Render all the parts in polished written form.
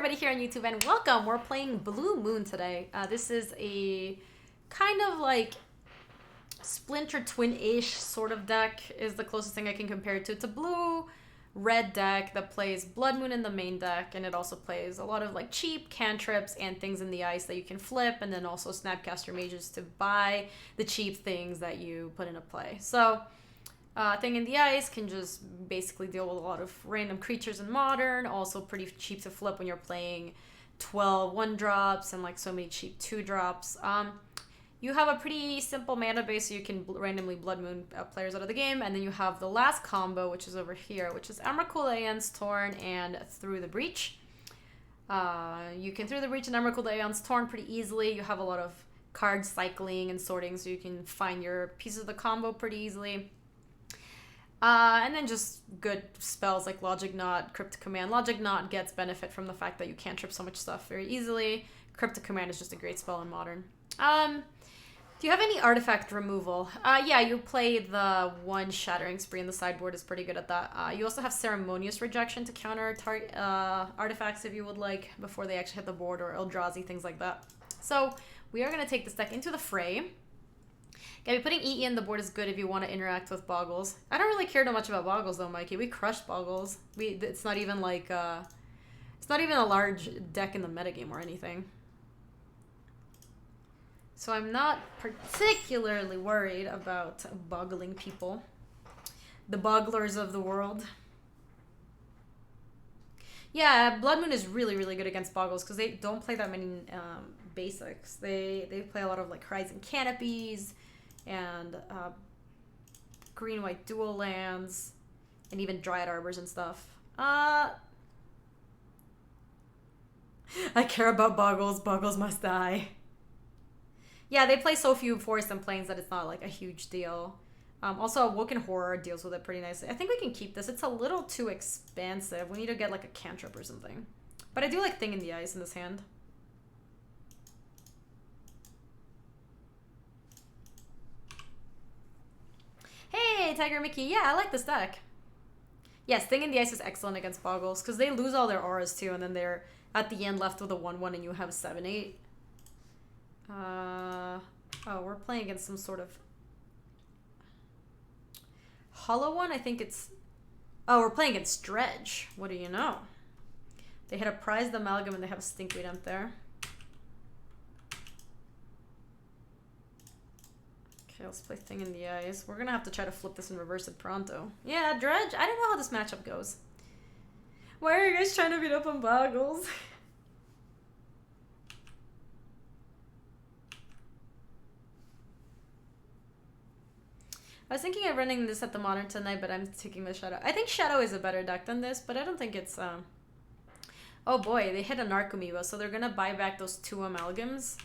everybody here on YouTube and welcome. We're playing Blue Moon today. This is a kind of like Splinter Twin-ish sort of deck is the closest thing I can compare it to. It's a blue-red deck that plays Blood Moon in the main deck, and it also plays a lot of like cheap cantrips and things in the ice that you can flip, and then also Snapcaster Mages to buy the cheap things that you put into play. So Thing in the Ice can just basically deal with a lot of random creatures in Modern, also pretty cheap to flip when you're playing 12 1-drops and like so many cheap 2-drops. You have a pretty simple mana base, so you can randomly Blood Moon players out of the game, and then you have the last combo, which is over here, which is Emrakul, Aeon's Torn, and Through the Breach. You can Through the Breach and Emrakul, Aeon's Torn pretty easily. You have a lot of card cycling and sorting, so you can find your pieces of the combo pretty easily. And then just good spells like Logic Knot, Cryptic Command. Logic Knot gets benefit from the fact that you can't trip so much stuff very easily. Cryptic Command is just a great spell in Modern. Do you have any artifact removal? Yeah, you play the 1 Shattering Spree, and the sideboard is pretty good at that. You also have Ceremonious Rejection to counter artifacts if you would like, before they actually hit the board, or Eldrazi, things like that. So we are going to take this deck into the fray. Gaby, putting EE in the board is good if you want to interact with Boggles. I don't really care too much about Boggles though, Mikey. We crushed Boggles. It's not even like it's not even a large deck in the metagame or anything. So I'm not particularly worried about boggling people. The bogglers of the world. Yeah, Blood Moon is really, really good against Boggles because they don't play that many basics. They play a lot of like Horizon Canopies and green-white dual lands, and even Dryad Arbors and stuff. I care about Boggles. Boggles must die. Yeah, they play so few forests and plains that it's not like a huge deal. Also, Awoken Horror deals with it pretty nicely. I think we can keep this. It's a little too expensive. We need to get like a cantrip or something. But I do like Thing in the Ice in this hand. Hey, Tiger Mickey. Yeah, I like this deck. Yes, Thing in the Ice is excellent against Boggles because they lose all their auras too, and then they're at the end left with a 1/1 and you have a 7/8. Oh, we're playing against some sort of hollow one. I think it's... Oh, we're playing against Dredge. What do you know? They hit a Prized Amalgam and they have a Stinkweed Imp there. Okay, let's play Thing in the Ice. We're gonna have to try to flip this and reverse it pronto. Yeah, Dredge. I don't know how this matchup goes. Why are you guys trying to beat up on Boggles? I was thinking of running this at the Modern tonight, but I'm taking the Shadow. I think Shadow is a better deck than this, but I don't think it's... Oh boy, they hit a Narcomoeba, so they're gonna buy back those 2 Amalgams.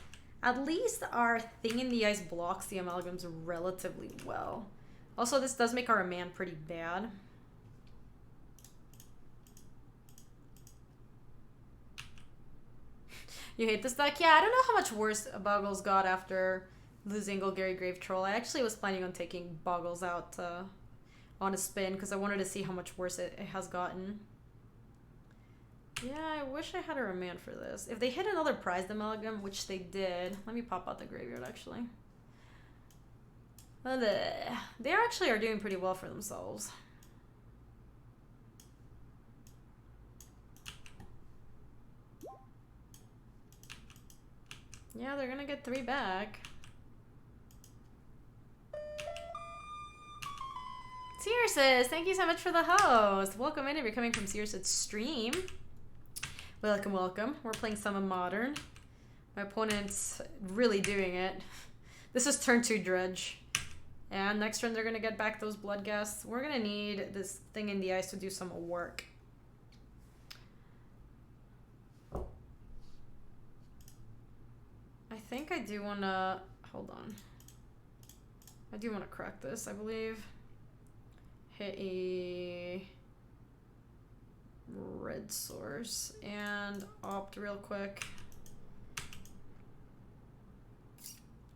At least our Thing in the Ice blocks the Amalgams relatively well. Also, this does make our man pretty bad. You hate this deck? Yeah, I don't know how much worse Boggles got after losing Golgari Grave Troll. I actually was planning on taking Boggles out on a spin because I wanted to see how much worse it has gotten. Yeah, I wish I had a remand for this. If they hit another Prized Amalgam, which they did, let me pop out the graveyard actually. They actually are doing pretty well for themselves. Yeah, they're gonna get 3 back. Sears, thank you so much for the host. Welcome in if you're coming from Sears' stream. Welcome, welcome. We're playing some Modern. My opponent's really doing it. This is turn 2 Dredge. And next turn they're going to get back those Bloodghasts. We're going to need this Thing in the Ice to do some work. I think I do want to... Hold on. I do want to crack this, I believe. Hit a red source and opt real quick.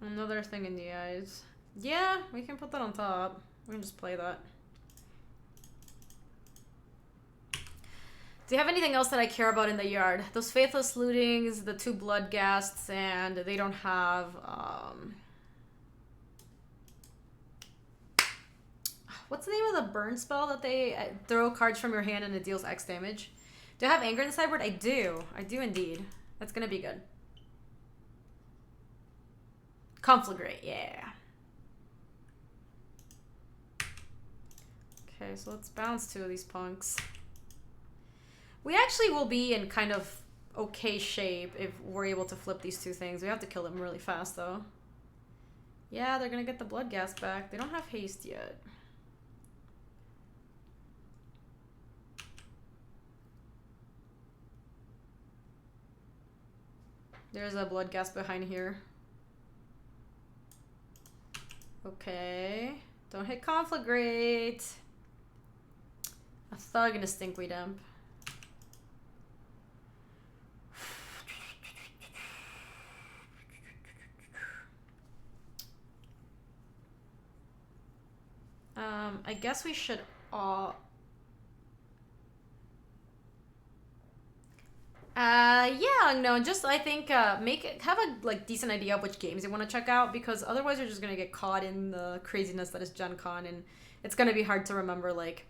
Another Thing in the Eyes. Yeah, we can put that on top. We can just play that. Do you have anything else that I care about in the yard? Those Faithless Lootings, the 2 Blood Ghasts, and they don't have, what's the name of the burn spell that they throw cards from your hand and it deals X damage? Do I have Anger in the sideboard? I do. I do indeed. That's gonna be good. Conflagrate, yeah. Okay, so let's bounce 2 of these punks. We actually will be in kind of okay shape if we're able to flip these 2 things. We have to kill them really fast, though. Yeah, they're gonna get the Blood Gas back. They don't have haste yet. There's a Blood Gas behind here. Okay. Don't hit Conflagrate. A Thug and a Stinkweed Imp. I guess we should all... yeah, no, just I think have a like decent idea of which games you want to check out, because otherwise you're just gonna get caught in the craziness that is Gen Con, and it's gonna be hard to remember like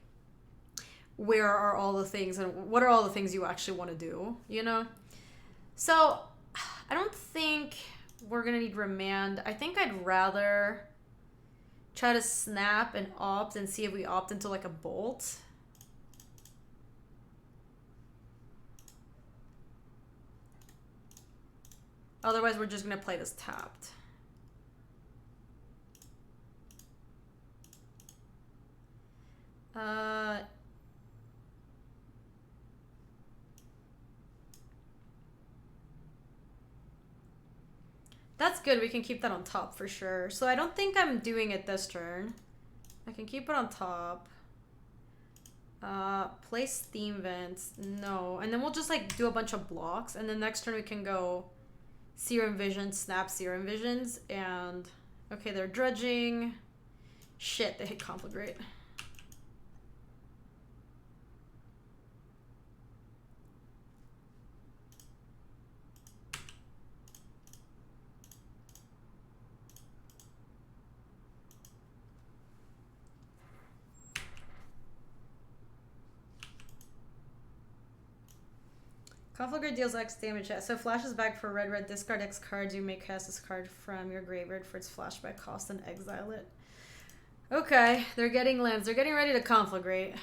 where are all the things and what are all the things you actually want to do, you know? So I don't think we're gonna need Remand. I think I'd rather try to snap and opt and see if we opt into like a bolt. Otherwise, we're just going to play this tapped. That's good. We can keep that on top for sure. So I don't think I'm doing it this turn. I can keep it on top. Place Steam Vents. No. And then we'll just like do a bunch of blocks. And then next turn we can go... Serum Vision, snap Serum Visions, and... Okay, they're dredging. Shit, they hit Conflagrate. Conflagrate deals X damage. So flashes back for red, discard X cards. You may cast this card from your graveyard for its flashback cost and exile it. Okay, they're getting lands. They're getting ready to Conflagrate.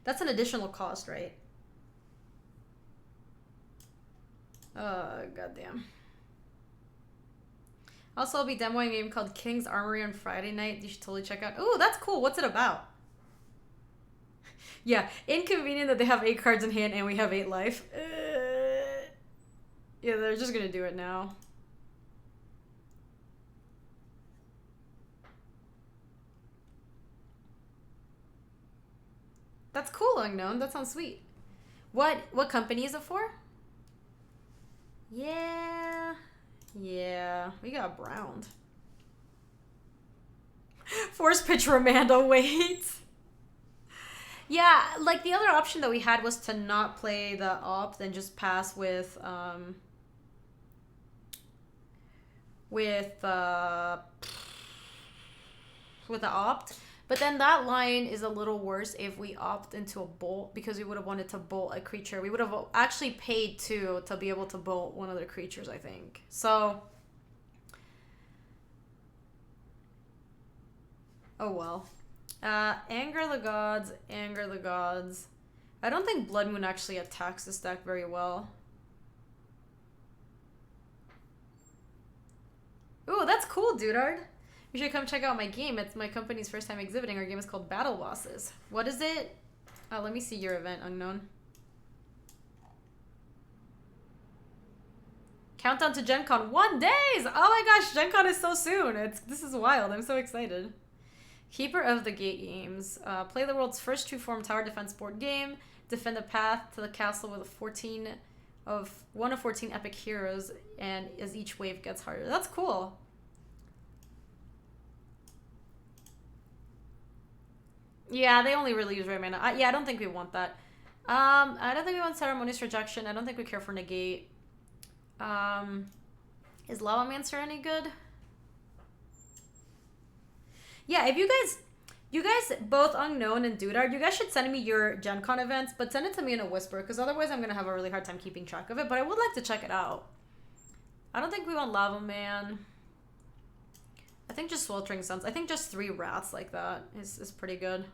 That's an additional cost, right? Goddamn. Also, I'll be demoing a game called King's Armory on Friday night. You should totally check out. Ooh, that's cool. What's it about? Yeah, inconvenient that they have 8 cards in hand and we have 8 life. Yeah, they're just gonna do it now. That's cool, Unknown. That sounds sweet. What company is it for? Yeah... Yeah, we got browned. Force pitch Romando, wait. Yeah, like the other option that we had was to not play the opt and just pass with the opt. But then that line is a little worse if we opt into a bolt, because we would have wanted to bolt a creature. We would have actually paid 2 to be able to bolt one of the creatures, I think. So, oh well. Anger the Gods, Anger the Gods. I don't think Blood Moon actually attacks this deck very well. Ooh, that's cool, Dudard. You should come check out my game. It's my company's first time exhibiting. Our game is called Battle Bosses. What is it? Let me see your event, Unknown. Countdown to Gen Con. 1 days! Oh my gosh, Gen Con is so soon. This is wild. I'm so excited. Keeper of the Gate Games. Play the world's first true-form tower defense board game. Defend the path to the castle with a 14 of 1 of 14 epic heroes, and as each wave gets harder. That's cool. Yeah, they only really use red mana. Yeah, I don't think we want that. I don't think we want Ceremonious Rejection. I don't think we care for Negate. Is Lavamancer any good? Yeah, if you guys both Unknown and Dudard, you guys should send me your Gen Con events, but send it to me in a whisper, because otherwise I'm going to have a really hard time keeping track of it, but I would like to check it out. I don't think we want Lava Man. I think just Sweltering Suns. I think just 3 rats like that is pretty good.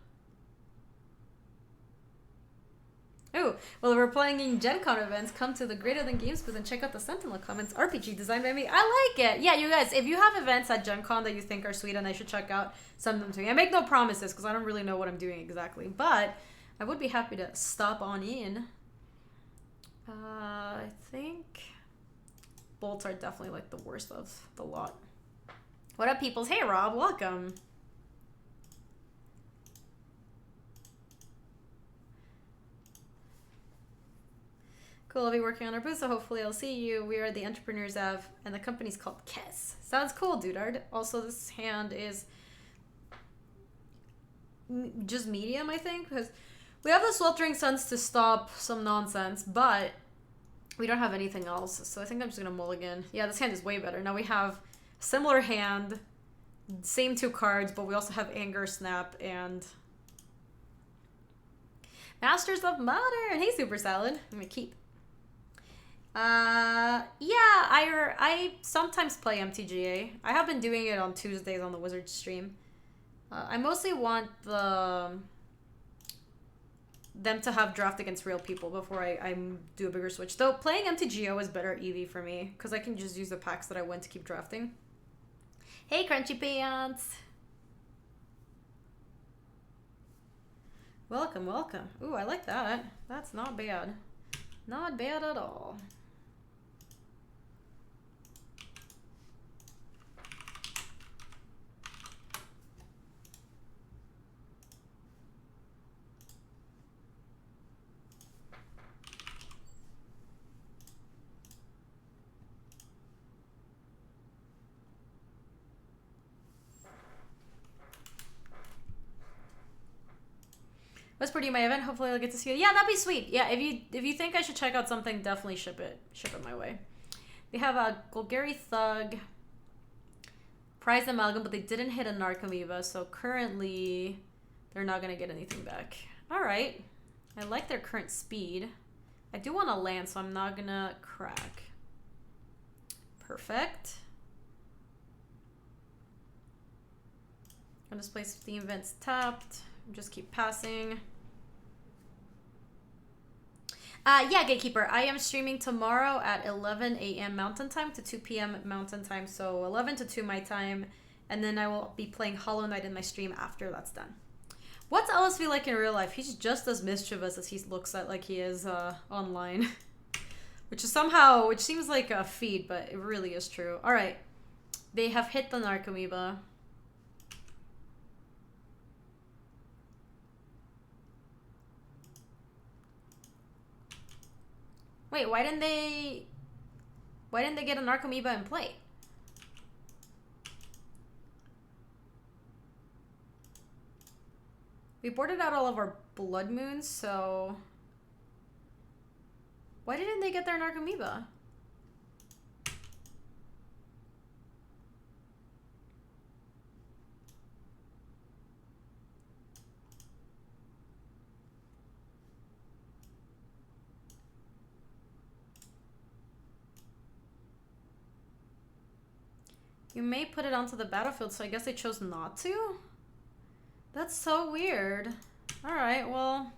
Oh, well, we're playing in Gen Con events. Come to the Greater Than Games booth and check out the Sentinel comments. RPG designed by me. I like it. Yeah, you guys, if you have events at Gen Con that you think are sweet and I should check out, send them to me. I make no promises because I don't really know what I'm doing exactly, but I would be happy to stop on in. I think bolts are definitely like the worst of the lot. What up, peoples? Hey, Rob, welcome. Cool, I'll be working on our booth, so hopefully I'll see you. We are the Entrepreneurs Av, and the company's called Kess. Sounds cool, Dudard. Also, this hand is just medium, I think, because we have the Sweltering Suns to stop some nonsense, but we don't have anything else, so I think I'm just going to mulligan. Yeah, this hand is way better. Now we have similar hand, same 2 cards, but we also have Anger, Snap, and Masters of Modern. Hey, Super Salad. I'm going to keep. Yeah, I sometimes play MTGA. I have been doing it on Tuesdays on the Wizard stream. I mostly want them to have draft against real people before I do a bigger switch. Though playing MTGO is better EV for me because I can just use the packs that I win to keep drafting. Hey, Crunchy Pants. Welcome, welcome. Ooh, I like that. That's not bad. Not bad at all. Whisper to you my event. Hopefully I'll get to see you. Yeah, that'd be sweet. Yeah, if you think I should check out something, definitely ship it my way. We have a Golgari Thug, Prize Amalgam, but they didn't hit a Narcomoeba, so currently they're not gonna get anything back. All right, I like their current speed. I do want to land, so I'm not gonna crack. Perfect. I'm gonna displace the events tapped. Just keep passing. Yeah, Gatekeeper. I am streaming tomorrow at 11 a.m. Mountain Time to 2 p.m. Mountain Time, so 11 to 2 my time, and then I will be playing Hollow Knight in my stream after that's done. What's LSV like in real life? He's just as mischievous as he looks like he is online, which seems like a feat, but it really is true. All right, they have hit the Narcomoeba. Wait, why didn't they get a Narcomoeba in play? We boarded out all of our Blood Moons, so why didn't they get their Narcomoeba? You may put it onto the battlefield, so I guess they chose not to? That's so weird. Alright, well.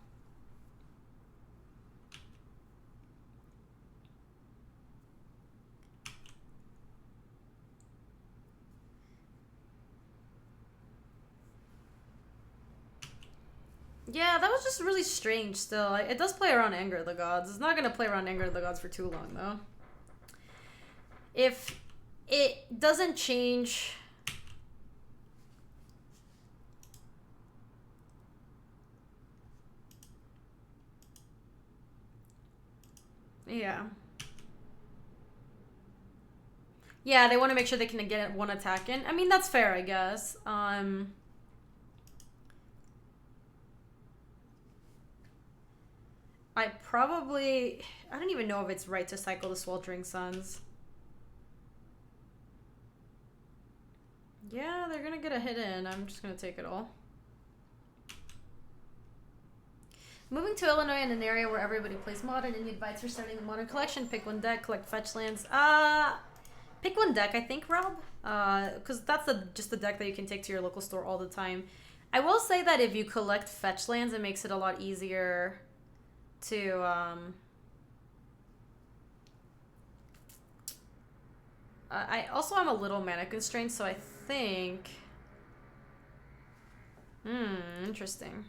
Yeah, that was just really strange still. It does play around Anger of the Gods. It's not going to play around Anger of the Gods for too long, though. If it doesn't change... Yeah. Yeah, they want to make sure they can get one attack in. I mean, that's fair, I guess. I don't even know if it's right to cycle the Sweltering Suns. Yeah, they're gonna get a hit in. I'm just gonna take it all. Moving to Illinois in an area where everybody plays Modern and you advise for starting the Modern collection. Pick one deck, collect fetch lands. Pick one deck, I think, Rob. Because that's just the deck that you can take to your local store all the time. I will say that if you collect fetch lands, it makes it a lot easier to I also am a little mana constrained, so I think interesting.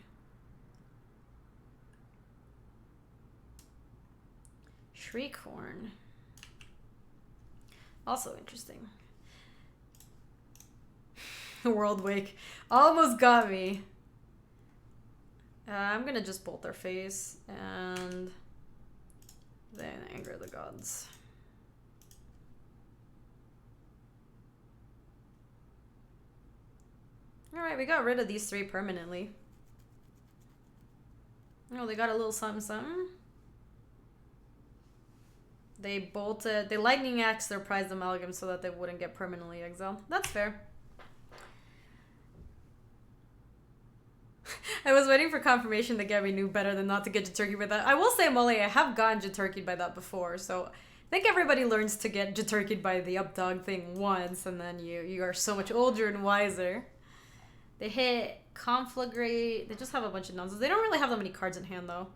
Shriekhorn. Also interesting. World Wake almost got me. I'm gonna just bolt their face and then anger the gods. Alright, we got rid of these 3 permanently. Oh, they got a little something something. They lightning axe their prized amalgam so that they wouldn't get permanently exiled. That's fair. I was waiting for confirmation that Gaby knew better than not to get Jeturkey by that. I will say, Molly, I have gotten Jeturkeyed by that before, so I think everybody learns to get Jeturkeyed by the updog thing once, and then you are so much older and wiser. They hit Conflagrate. They just have a bunch of nonsense. They don't really have that many cards in hand, though.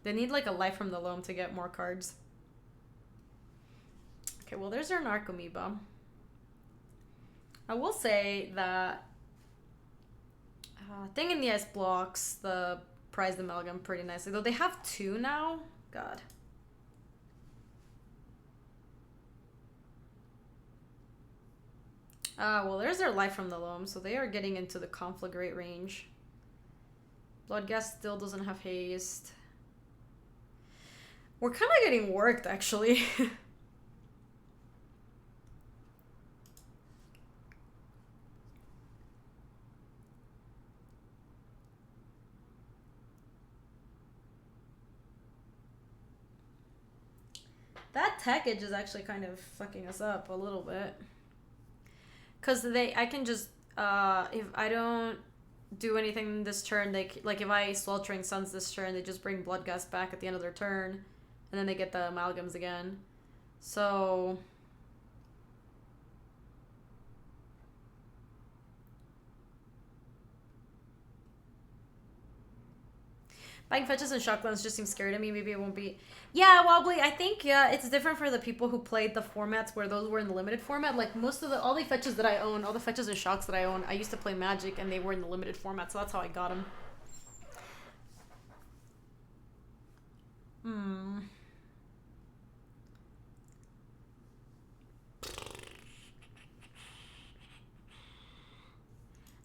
They need, like, a Life from the Loam to get more cards. Okay, well, there's our Narcomoeba. I will say that Thing in the Ice blocks the prized amalgam pretty nicely. Though they have 2 now. God. Well, there's their Life from the Loam, so they are getting into the Conflagrate range. Bloodghast still doesn't have haste. We're kind of getting worked, actually. That Techage is actually kind of fucking us up a little bit. Because I can just, if I don't do anything this turn, like if I Sweltering Suns this turn, they just bring Bloodghast back at the end of their turn. And then they get the amalgams again. So buying fetches and shocklands just seems scary to me. Maybe it won't be. Yeah, Wobbly, I think it's different for the people who played the formats where those were in the limited format. Like most of all the fetches that I own, all the fetches and shocks that I own, I used to play Magic and they were in the limited format, so that's how I got them.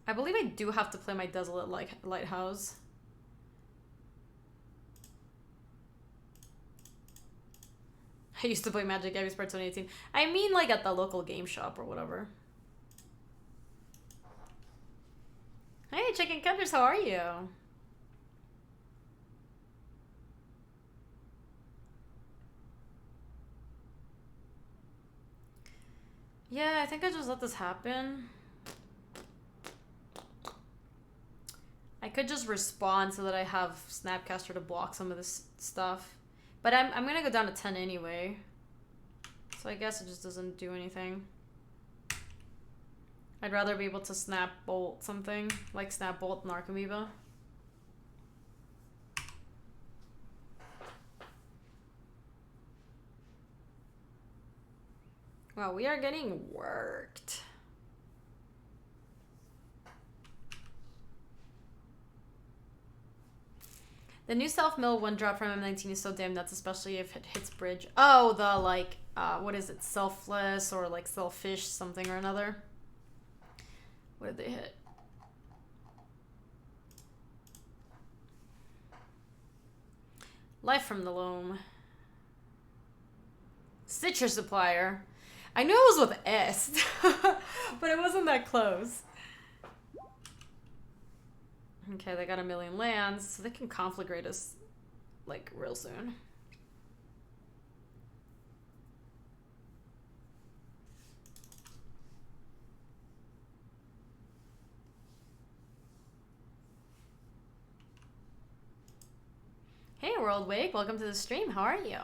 I believe I do have to play my Desolate Lighthouse. I used to play Magic Gaby Spartz 2018. I mean, like, at the local game shop or whatever. Hey, Chicken Cutters, how are you? Yeah, I think I just let this happen. I could just respond so that I have Snapcaster to block some of this stuff. But I'm going to go down to 10 anyway. So I guess it just doesn't do anything. I'd rather be able to Snap Bolt something. Like Snap Bolt Narcomoeba. Wow, we are getting worked. The new self-mill 1-drop from M19 is so damn nuts, especially if it hits bridge. Oh, the, like, what is it? Selfless or, like, selfish something or another. What did they hit? Life from the Loam. Citrus Supplier. I knew it was with S, but it wasn't that close. Okay, they got 1,000,000 lands, so they can conflagrate us, like, real soon. Hey, World Wake, welcome to the stream. How are you?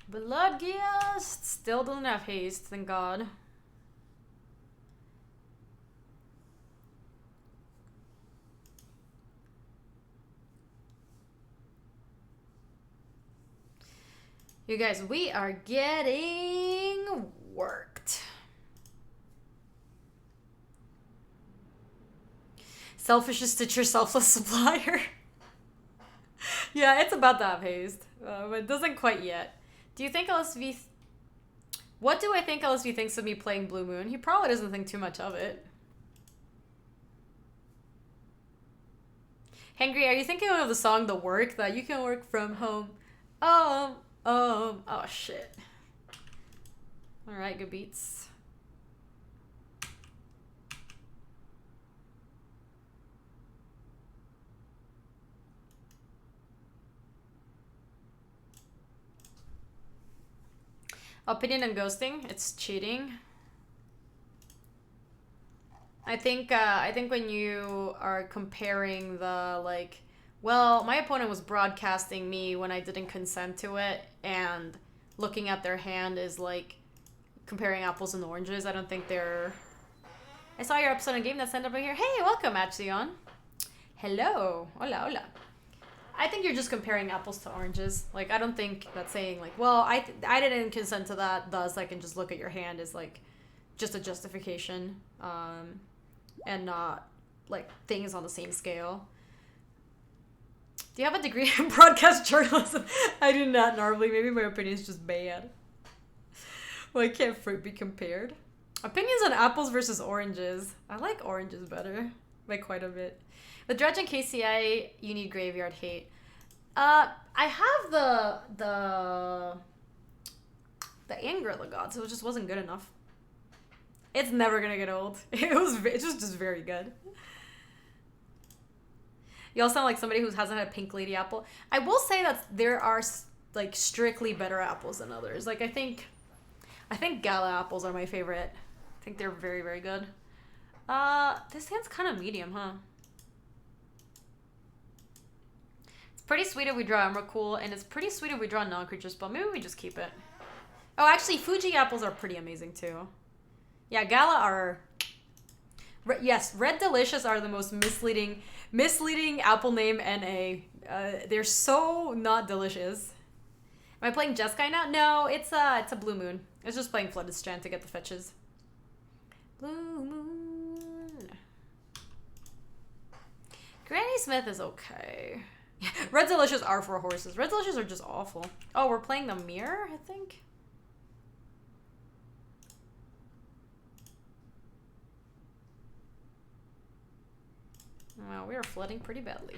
Bloodghast still doesn't have haste, thank God. You guys, we are getting worked. Selfish is Stitcher, selfless supplier. Yeah, it's about to have haste, but it doesn't quite yet. Do you think LSV... What do I think LSV thinks of me playing Blue Moon? He probably doesn't think too much of it. Hangry, are you thinking of the song The Work? That you can work from home? Oh shit. Alright, good beats. Opinion on ghosting? It's cheating. I think when you are comparing the, like, well, my opponent was broadcasting me when I didn't consent to it, and looking at their hand is like comparing apples and oranges. I don't think they're... I saw your episode of Game That sent over here. Hey, welcome, Axion. Hello. Hola, hola. I think you're just comparing apples to oranges. Like, I don't think that's saying, like, well, I didn't consent to that, thus I can just look at your hand as, like, just a justification, and not, like, things on the same scale. Do you have a degree in broadcast journalism? I do not normally. Maybe my opinion is just bad. Why can't fruit be compared? Opinions on apples versus oranges. I like oranges better by quite a bit. With Dredge and KCI, you need graveyard hate. I have the anger of the gods, so it just wasn't good enough. It's never gonna get old. It's just very good. You all sound like somebody who hasn't had a pink lady apple. I will say that there are, like, strictly better apples than others. Like, I think Gala apples are my favorite. I think they're very, very good. This hand's kind of medium, huh? It's pretty sweet if we draw Emrakul, and it's pretty sweet if we draw non-creature spell. Maybe we just keep it. Oh, actually, Fuji apples are pretty amazing, too. Yeah, Gala are... Yes, Red Delicious are the most misleading apple name NA. They're so not delicious. Am I playing Jeskai now? No, it's a Blue Moon. It's just playing Flooded Strand to get the fetches. Blue Moon. Granny Smith is okay. Red Delicious are for horses. Red Delicious are just awful. Oh, we're playing the Mirror, I think? Wow, we are flooding pretty badly.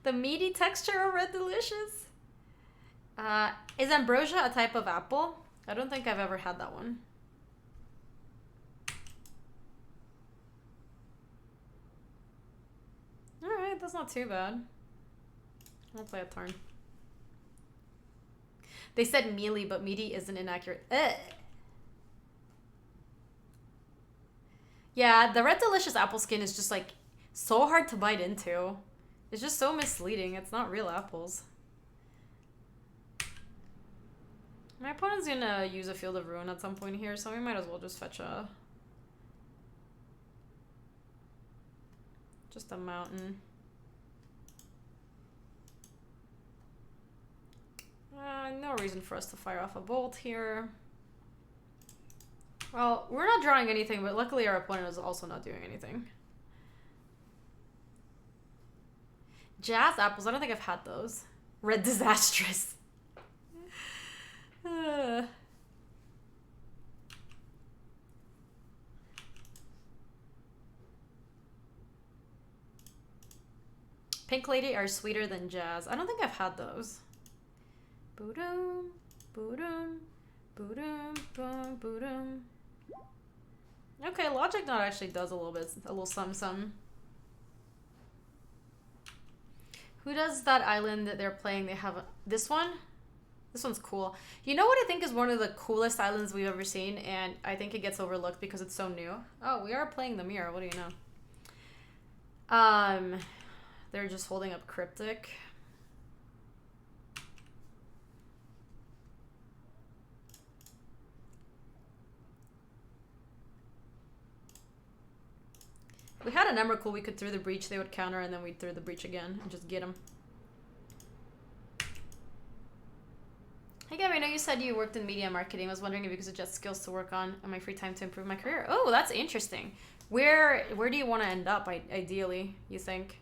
The meaty texture of Red Delicious? Is Ambrosia a type of apple? I don't think I've ever had that one. Alright, that's not too bad. I'll play a turn. They said mealy, but meaty isn't inaccurate. Ugh. Yeah, the Red Delicious apple skin is just, like, so hard to bite into. It's just so misleading. It's not real apples. My opponent's gonna use a Field of Ruin at some point here, so we might as well just fetch just a mountain. No reason for us to fire off a bolt here. Well, we're not drawing anything, but luckily our opponent is also not doing anything. Jazz apples, I don't think I've had those. Red Disastrous. Pink Lady are sweeter than Jazz. I don't think I've had those. Boom, boom, boom, boom, boom. Okay, Logic Knot actually does a little something. Who does that island that they're playing? They have this one? This one's cool. You know what I think is one of the coolest islands we've ever seen, and I think it gets overlooked because it's so new? Oh, we are playing the mirror. What do you know? They're just holding up Cryptic. We had an Emrakul, we could throw the breach, they would counter, and then we'd throw the breach again and just get them. Hey Gaby, I know you said you worked in media marketing. I was wondering if you could suggest skills to work on in my free time to improve my career. Oh, that's interesting. Where do you want to end up, ideally, you think?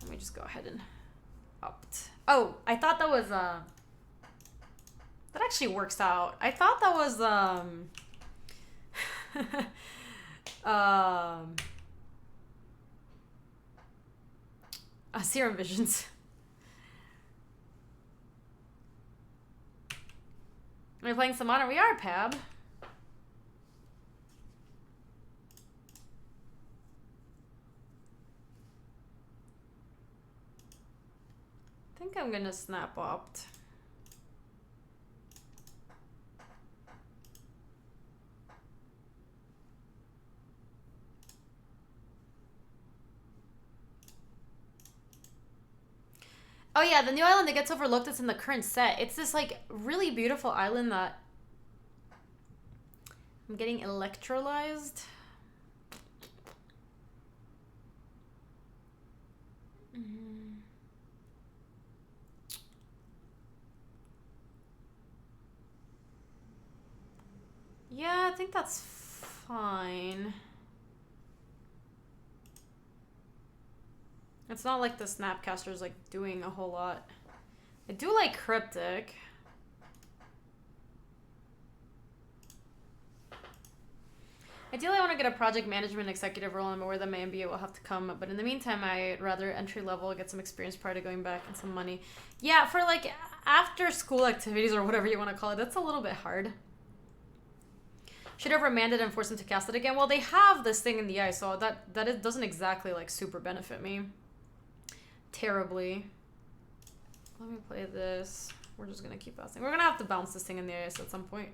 Let me just go ahead and opt. Oh, I thought that was, that actually works out. I thought that was, Serum Visions. Are we playing some Modern? We are, Pab. I think I'm gonna snap opt. Oh yeah, the new island that gets overlooked that's in the current set. It's this like really beautiful island that I'm getting electrolyzed. Yeah, I think that's fine. It's not like the Snapcaster's like doing a whole lot. I do like Cryptic. Ideally, I want to get a project management executive role and where the MBA will have to come. But in the meantime, I'd rather entry level, get some experience prior to going back and some money. Yeah, for like after school activities or whatever you want to call it, that's a little bit hard. Should have remanded and forced them to cast it again. Well, they have this thing in the eye, so that it doesn't exactly like super benefit me terribly. Let me play this. We're just gonna keep bouncing. We're gonna have to bounce this thing in the ice at some point.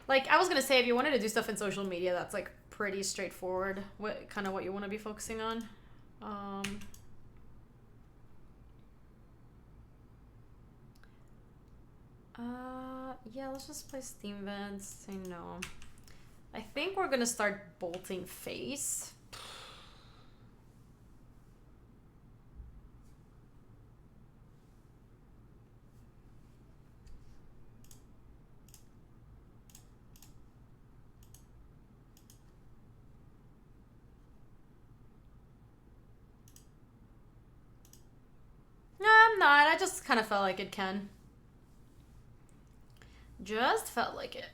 Like, I was gonna say, if you wanted to do stuff in social media, that's like pretty straightforward. What you want to be focusing on. Yeah, let's just play Steam Vents. I know. I think we're gonna start bolting face. No, I'm not. I just kind of felt like it can. Just felt like it.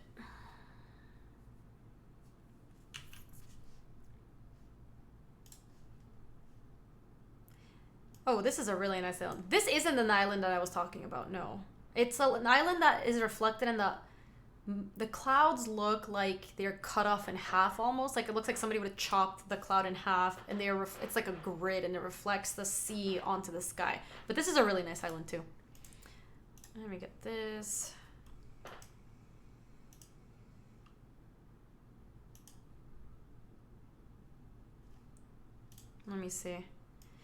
Oh, this is a really nice island. This isn't an island that I was talking about, no. It's an island that is reflected in the clouds look like they're cut off in half almost. Like it looks like somebody would have chopped the cloud in half and it's like a grid and it reflects the sea onto the sky. But this is a really nice island too. Let me get this. Let me see.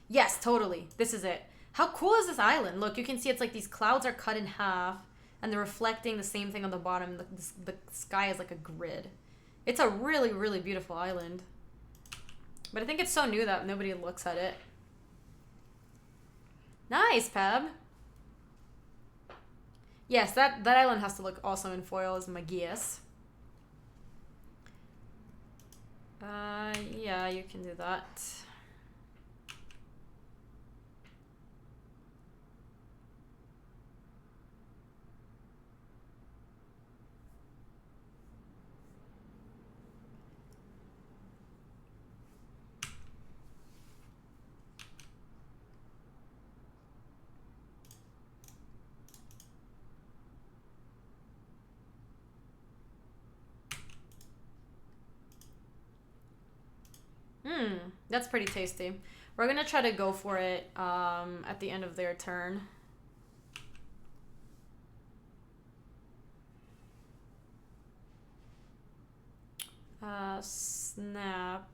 Yes, totally. This is it. How cool is this island? Look, you can see it's like these clouds are cut in half and they're reflecting the same thing on the bottom. The sky is like a grid. It's a really, really beautiful island. But I think it's so new that nobody looks at it. Nice, Pab. Yes, that island has to look awesome in foil is my guess. Yeah, you can do that. That's pretty tasty. We're gonna try to go for it at the end of their turn. Snap.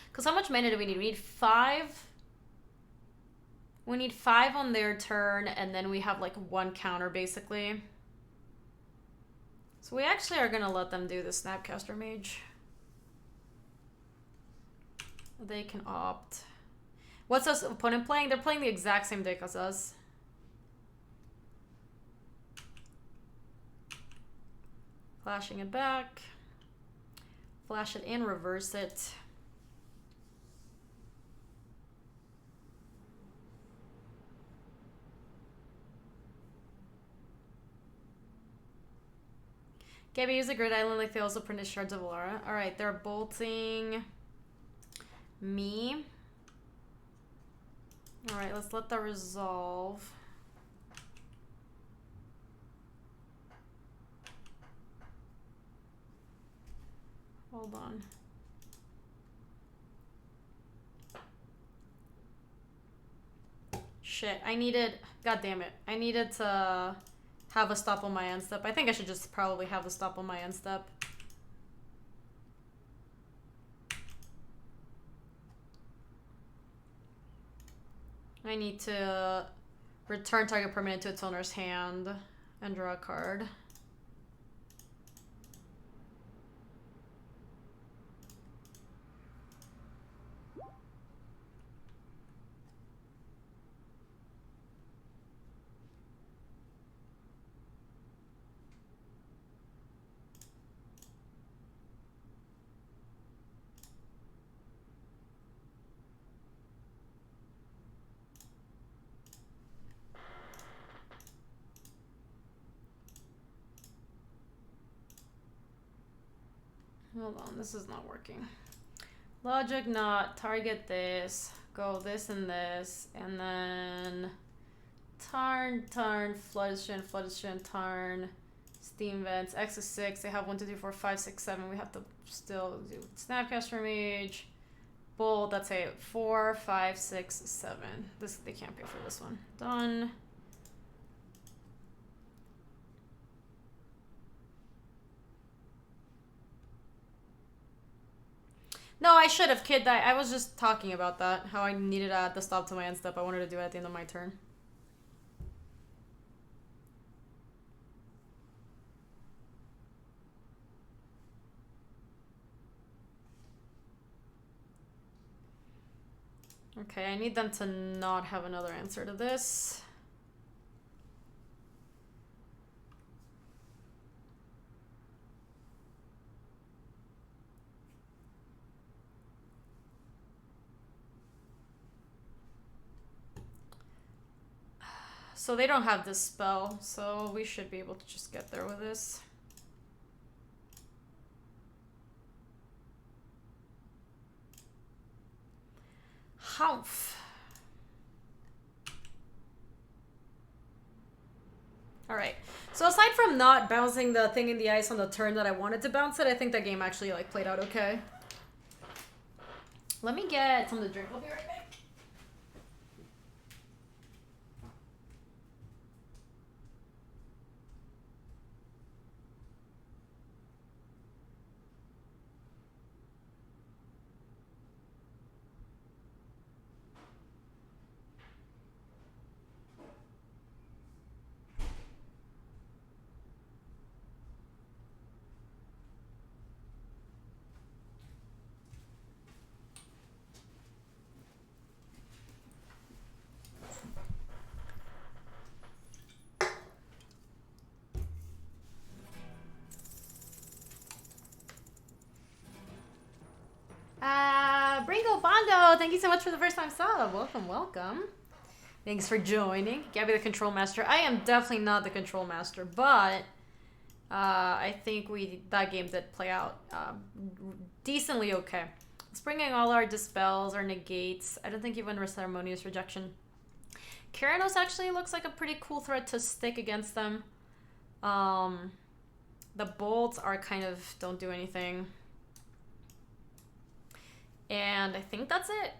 Because how much mana do we need? We need 5. We need 5 on their turn, and then we have like 1 counter basically. So we actually are gonna let them do the Snapcaster Mage. They can opt. What's this opponent playing? They're playing the exact same deck as us. Flashing it back. Flash it in, reverse it. Gaby, use a grid island like they also printed Shards of Alara. Alright, they're bolting me. Alright, let's let that resolve. Hold on. Shit, I needed... God damn it. I needed to have a stop on my end step. I think I should just probably have a stop on my end step. I need to return target permanent to its owner's hand and draw a card. Hold on, this is not working. Logic not, target this, go this, and then turn, floodation, turn, steam vents, X is 6, they have 1, 2, 3, 4, 5, 6, 7, we have to still do Snapcaster Mage, Bolt, that's a 4, 5, 6, 7. This, they can't pay for this one. Done. No, I should have, kid. I was just talking about that. How I needed to add the stop to my end step. I wanted to do it at the end of my turn. Okay, I need them to not have another answer to this. So they don't have this spell, so we should be able to just get there with this. Humph. Alright, so aside from not bouncing the thing in the ice on the turn that I wanted to bounce it, I think that game actually like played out okay. Let me get something to drink. I'll be right back. Bringo Bondo, thank you so much for the first time sub. Welcome, welcome. Thanks for joining. Gaby the Control Master. I am definitely not the Control Master, but I think that game did play out decently okay. It's bringing all our dispels, our negates. I don't think even Ceremonious Rejection. Keranos actually looks like a pretty cool threat to stick against them. The bolts are kind of don't do anything. And I think that's it.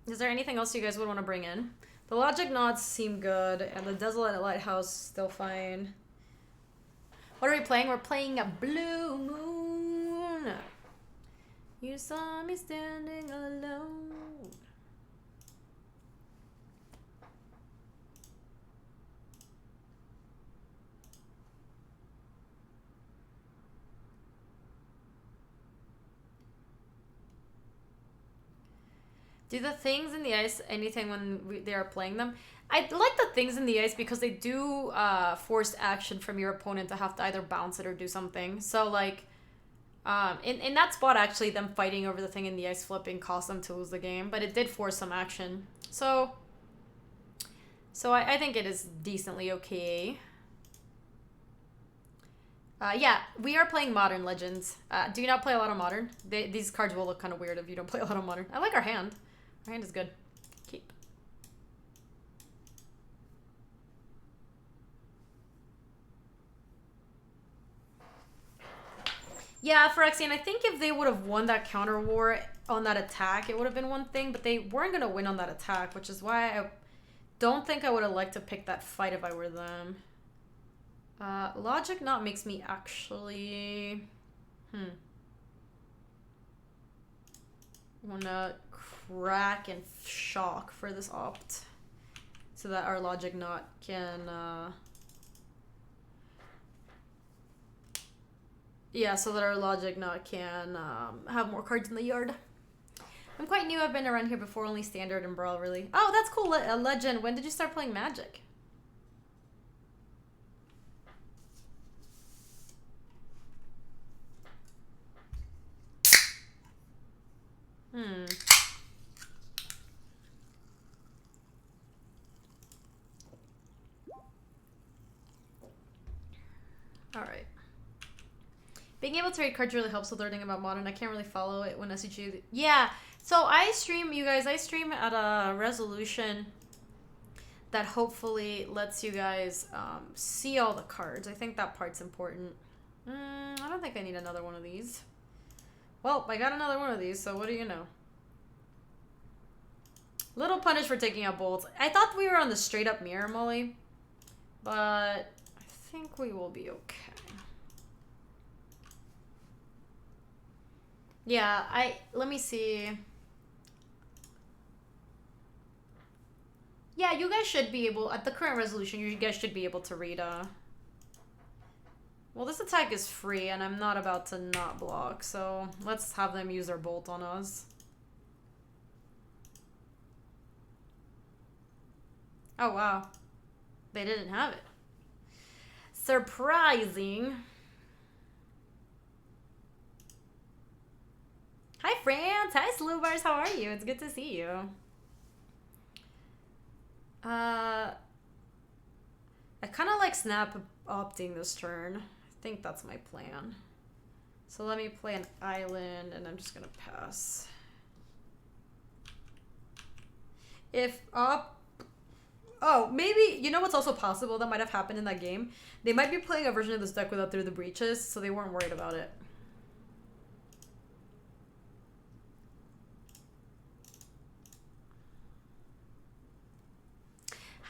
Is there anything else you guys would want to bring in? The Logic Knots seem good, and the Desolate Lighthouse still fine. What are we playing? We're playing a Blue Moon. You saw me standing alone. Do the things in the ice anything when they are playing them? I like the things in the ice because they do force action from your opponent to have to either bounce it or do something. So like, in that spot actually, them fighting over the thing in the ice flipping cost them to lose the game, but it did force some action. So I think it is decently okay. Yeah, we are playing Modern Legends. Do you not play a lot of Modern? These cards will look kind of weird if you don't play a lot of Modern. I like our hand. Our hand is good. Keep. Yeah, Phyrexian, I think if they would have won that counter war on that attack, it would have been one thing, but they weren't going to win on that attack, which is why I don't think I would have liked to pick that fight if I were them. Logic Knot makes me actually... wanna crack and shock for this opt so that our Logic Knot can yeah, so that our Logic Knot can have more cards in the yard. I'm quite new. I've been around here before, only Standard and Brawl really. Oh, that's cool. A Legend. When did you start playing Magic? Alright. Being able to read cards really helps with learning about Modern. I can't really follow it when SCG... Yeah, so I stream, you guys, I stream at a resolution that hopefully lets you guys see all the cards. I think that part's important. I don't think I need another one of these. Well, I got another one of these, so what do you know? Little punish for taking out bolts. I thought we were on the straight up mirror, Molly. But I think we will be okay. Yeah, let me see. Yeah, you guys should be able, at the current resolution, you guys should be able to read, well, this attack is free, and I'm not about to not block, so let's have them use their bolt on us. Oh, wow. They didn't have it. Surprising. Hi, France. Hi, Slubars. How are you? It's good to see you. I kind of like snap opting this turn. I think that's my plan. So let me play an island, and I'm just going to pass. If op... Oh, maybe... You know what's also possible that might have happened in that game? They might be playing a version of this deck without Through the Breaches, so they weren't worried about it.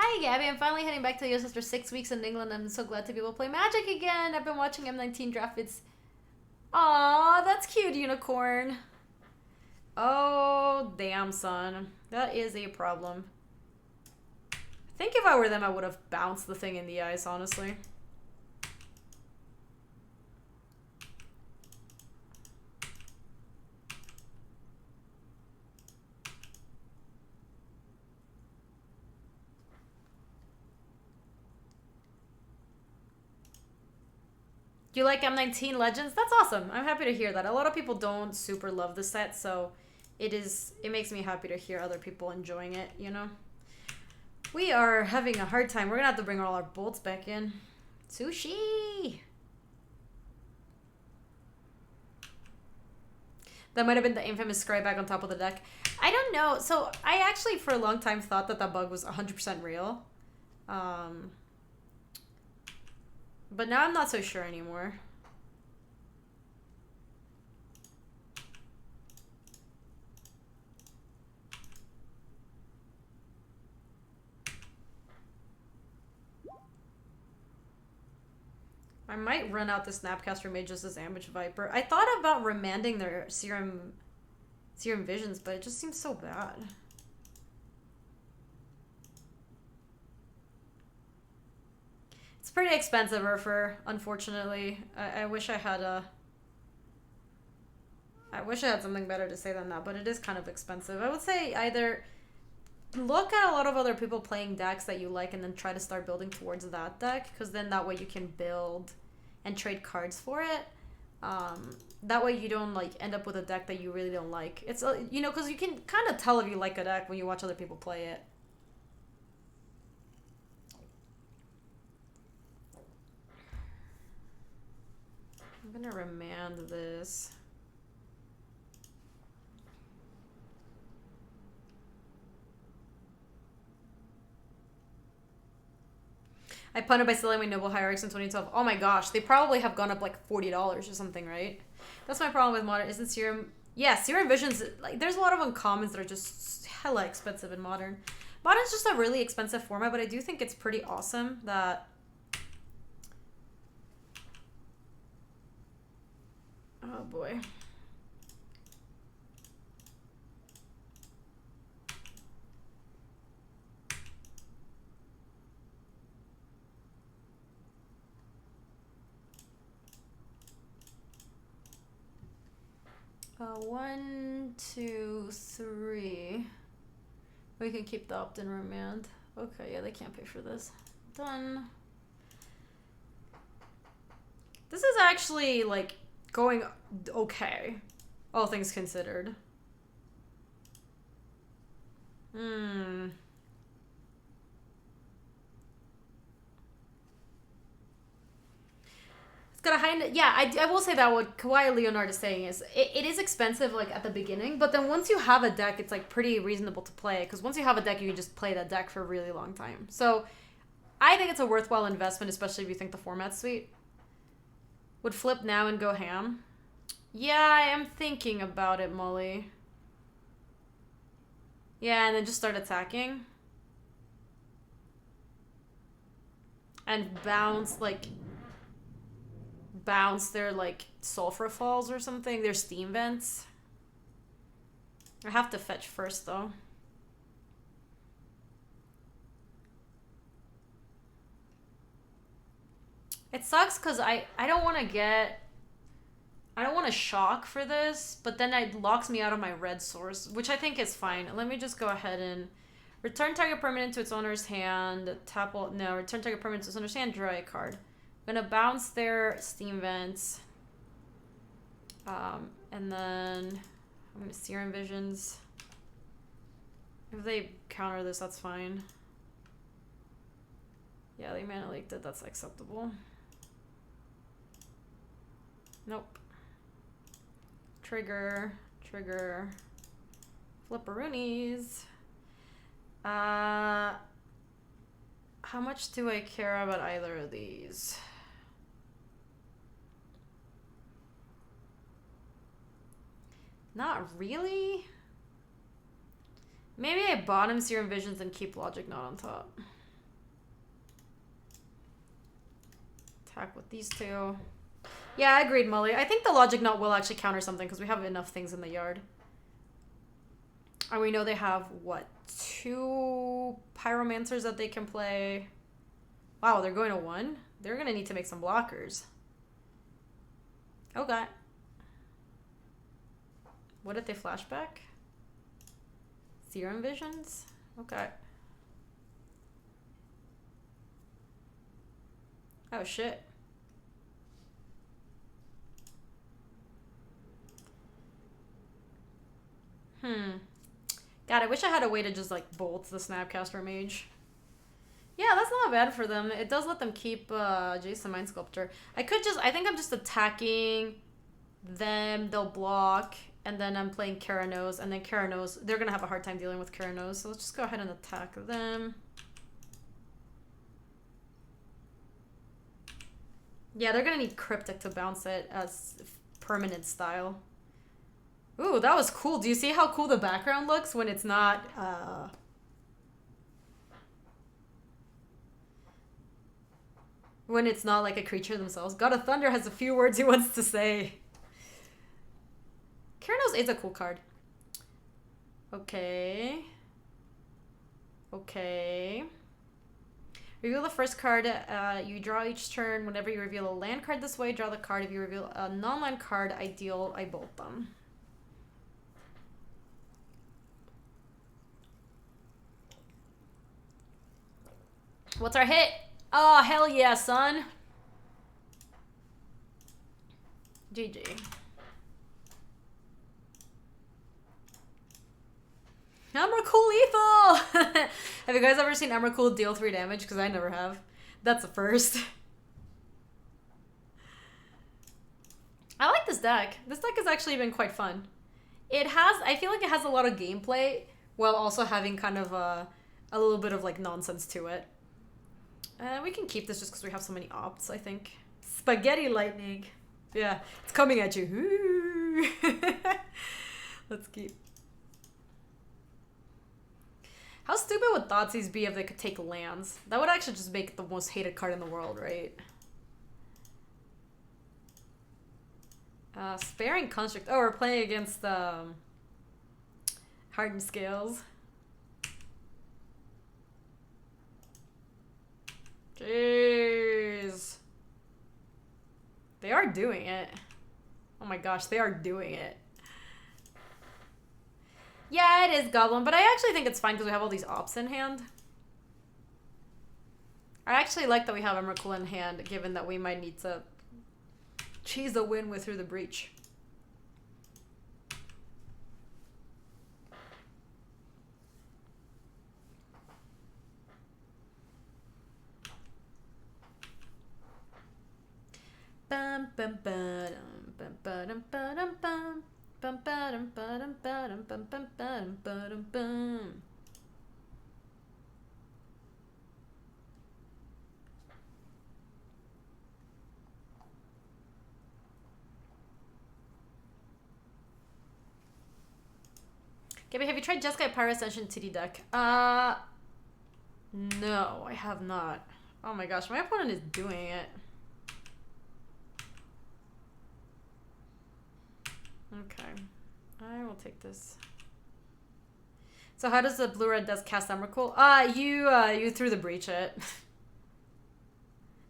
Hi, Gabby. I'm finally heading back to the US after 6 weeks in England. I'm so glad to be able to play Magic again. I've been watching M19 draft vids. Aw, that's cute, Unicorn. Oh, damn, son. That is a problem. I think if I were them, I would have bounced the thing in the ice, honestly. Do you like M19 Legends? That's awesome. I'm happy to hear that. A lot of people don't super love the set, so it makes me happy to hear other people enjoying it, you know? We are having a hard time. We're gonna have to bring all our bolts back in. Sushi! That might have been the infamous scry back on top of the deck. I don't know. So I actually, for a long time, thought that that bug was 100% real. But now I'm not so sure anymore. I might run out the Snapcaster Mage as this Ambush Viper. I thought about remanding their Serum Visions, but it just seems so bad. It's pretty expensive, Urfer, unfortunately. I wish I had something better to say than that, but it is kind of expensive. I would say either look at a lot of other people playing decks that you like and then try to start building towards that deck, because then that way you can build and trade cards for it. That way you don't like end up with a deck that you really don't like. It's you know, because you can kind of tell if you like a deck when you watch other people play it. I'm gonna remand this. I punted by selling my Noble Hierarchs in 2012. Oh my gosh, they probably have gone up like $40 or something, right? That's my problem with Modern. Isn't Serum... Yeah, Serum Visions, like, there's a lot of uncommons that are just hella expensive in Modern. Modern's just a really expensive format, but I do think it's pretty awesome that... Oh boy. One, two, three. We can keep the opt-in remand. Okay, yeah, they can't pay for this. Done. This is actually, like, going okay. All things considered. It's got a high... Yeah, I will say that what Kawhi Leonard is saying is it is expensive, like, at the beginning, but then once you have a deck, it's, like, pretty reasonable to play, because once you have a deck, you can just play that deck for a really long time. So, I think it's a worthwhile investment, especially if you think the format's sweet. Would flip now and go ham? Yeah, I am thinking about it, Molly. Yeah, and then just start attacking. And bounce, like... bounce their, like, sulfur falls or something. Their steam vents. I have to fetch first, though. It sucks because I don't want to get... I don't want to shock for this, but then it locks me out of my red source, which I think is fine. Let me just go ahead and return target permanent to its owner's hand. Tap all... No, return target permanent to its owner's hand. Draw a card. I'm gonna bounce their steam vents. And then I'm gonna Serum Visions. If they counter this, that's fine. Yeah, they mana leaked it. That's acceptable. Nope. Trigger. Flipperoonies. How much do I care about either of these? Not really. Maybe I bottom Serum Visions and keep Logic Knot on top. Attack with these two. Yeah, I agreed, Molly. I think the Logic Knot will actually counter something because we have enough things in the yard. And we know they have, what, 2 Pyromancers that they can play. Wow, they're going to 1? They're going to need to make some blockers. Okay. What did they flashback? Serum Visions? Okay. Oh, shit. God, I wish I had a way to just, like, bolt the Snapcaster Mage. Yeah, that's not bad for them. It does let them keep Jason Mind Sculptor. I think I'm just attacking them. They'll block. And then I'm playing Keranos. And then Keranos, they're going to have a hard time dealing with Keranos. So let's just go ahead and attack them. Yeah, they're going to need Cryptic to bounce it as permanent style. Ooh, that was cool. Do you see how cool the background looks when it's not... When it's not like a creature themselves. God of Thunder has a few words he wants to say. Keranos is a cool card. Okay. Okay. Reveal the first card you draw each turn. Whenever you reveal a land card this way, draw the card. If you reveal a non-land card, I bolt them. What's our hit? Oh, hell yeah, son. GG. Emrakul lethal! Have you guys ever seen Emrakul deal 3 damage? Because I never have. That's a first. I like this deck. This deck has actually been quite fun. I feel like it has a lot of gameplay while also having kind of a little bit of like nonsense to it. We can keep this just because we have so many opts, I think. Spaghetti lightning. Yeah, it's coming at you. Let's keep. How stupid would Thoughtseize be if they could take lands? That would actually just make it the most hated card in the world, right? Sparing Construct. Oh, we're playing against Hardened Scales. Jeez. They are doing it. Oh my gosh, they are doing it. Yeah, it is Goblin, but I actually think it's fine because we have all these ops in hand. I actually like that we have Emrakul in hand, given that we might need to cheese a win with Through the Breach. Bum bum ba dum bum ba dum ba dum bum bum ba dum ba dum ba dum bum bum ba dum ba dum bum. Gaby, have you tried Jeskai Pyro Ascension TD deck? No, I have not. Oh my gosh, my opponent is doing it. Okay, I will take this. So how does the blue-red desk cast Emrakul? You Through the Breach it.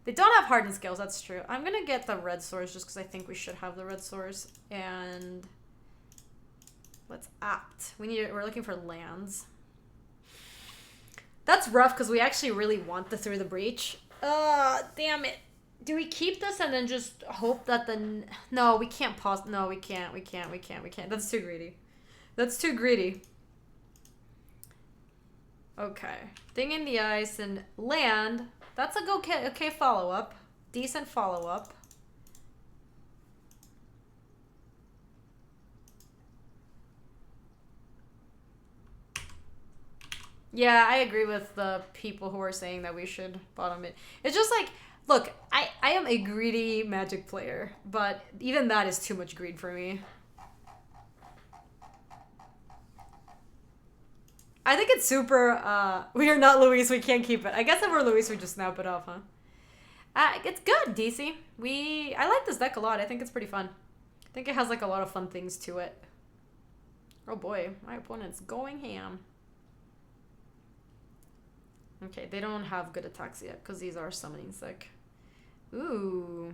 They don't have Hardened Scales, that's true. I'm gonna get the red source just because I think we should have the red source. And let's apt. We're looking for lands. That's rough because we actually really want the Through the Breach. Damn it. Do we keep this and then just hope that the... No, we can't pause. No, we can't. We can't. That's too greedy. That's too greedy. Okay. Thing in the Ice and land. That's a okay follow-up. Decent follow-up. Yeah, I agree with the people who are saying that we should bottom it. It's just like... Look, I am a greedy Magic player, but even that is too much greed for me. I think it's super, we are not Luis, we can't keep it. I guess if we're Luis, we just snap it off, huh? It's good, DC. I like this deck a lot. I think it's pretty fun. I think it has like a lot of fun things to it. Oh boy, my opponent's going ham. Okay, they don't have good attacks yet because these are summoning sick. Ooh.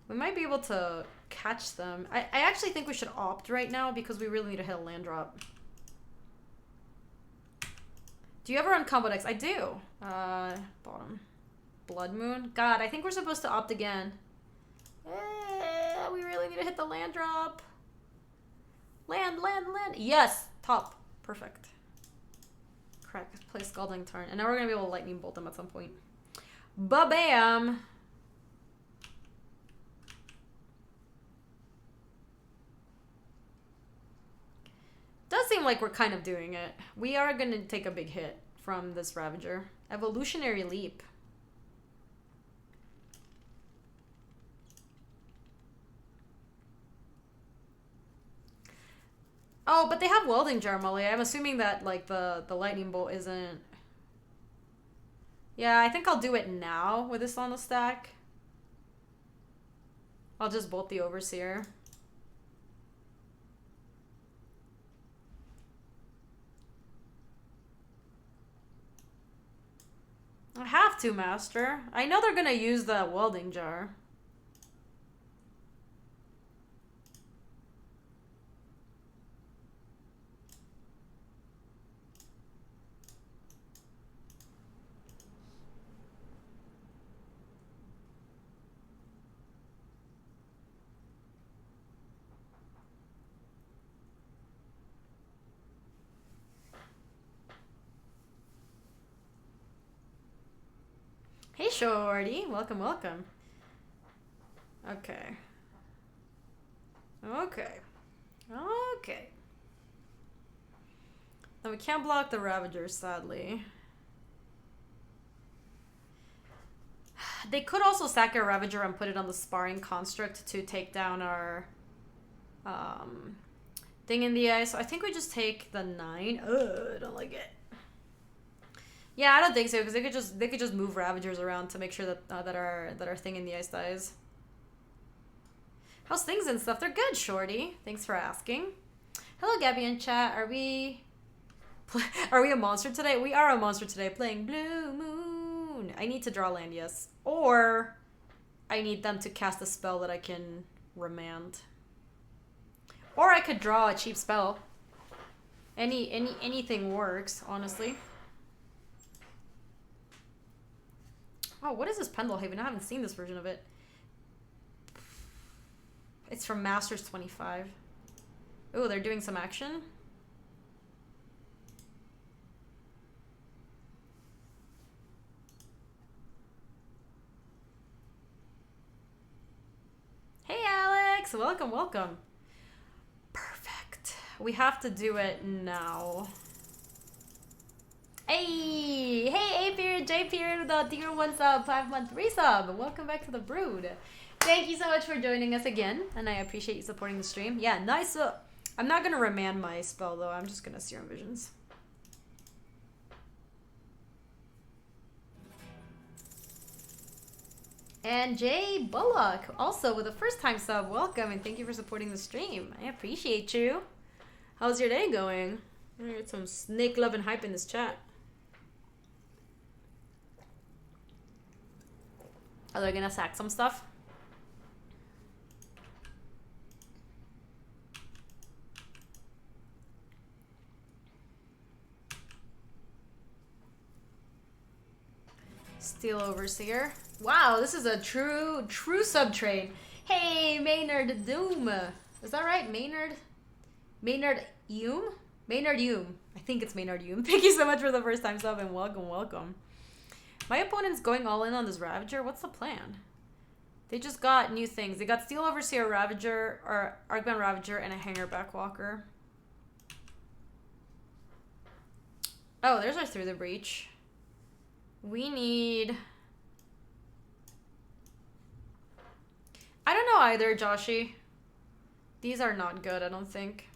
We might be able to catch them. I actually think we should opt right now because we really need to hit a land drop. Do you ever run combo decks? I do. Bottom. Blood Moon. God, I think we're supposed to opt again. We really need to hit the land drop. Land. Yes! Top. Perfect. Crack. Play Scalding Tarn. And now we're going to be able to Lightning Bolt them at some point. Ba-bam! Does seem like we're kind of doing it. We are going to take a big hit from this Ravager. Evolutionary Leap. Oh, but they have Welding Jar, Molly. I'm assuming that like the Lightning Bolt isn't... Yeah, I think I'll do it now with this on the stack. I'll just bolt the Overseer. I have to, Master. I know they're gonna use the welding jar. Hey, Shorty. Welcome, welcome. Okay. Okay. Okay. Now we can't block the Ravagers, sadly. They could also sack a Ravager and put it on the Sparring Construct to take down our thing in the ice. So I think we just take the 9. Ugh, I don't like it. Yeah, I don't think so, because they could just move Ravagers around to make sure that that our thing in the ice dies. How's things and stuff? They're good, Shorty. Thanks for asking. Hello, Gaby in chat. Are we a monster today? We are a monster today, playing Blue Moon. I need to draw land, yes, or I need them to cast a spell that I can remand, or I could draw a cheap spell. Anything works, honestly. Oh, what is this Pendlehaven? I haven't seen this version of it. It's from Masters 25. Oh, they're doing some action. Hey, Alex! Welcome, welcome. Perfect. We have to do it now. Hey, A period, J period with a tier 1 sub, 5-month resub. Welcome back to the Brood. Thank you so much for joining us again, and I appreciate you supporting the stream. Yeah, nice. I'm not gonna remand my spell though. I'm just gonna Serum Visions. And Jay Bullock, also with a first-time sub. Welcome, and thank you for supporting the stream. I appreciate you. How's your day going? I got some snake love and hype in this chat. Are they gonna sack some stuff? Steel Overseer. Wow, this is a true sub trade. Hey, Maynard Doom. Is that right? Maynard Hume? Maynard Hume. I think it's Maynard Hume. Thank you so much for the first time sub and welcome, welcome. My opponent's going all in on this Ravager. What's the plan? They just got new things. They got Steel Overseer Ravager, or Arcbound Ravager, and a Hanger Backwalker. Oh, there's our Through the Breach. We need... I don't know either, Joshy. These are not good, I don't think.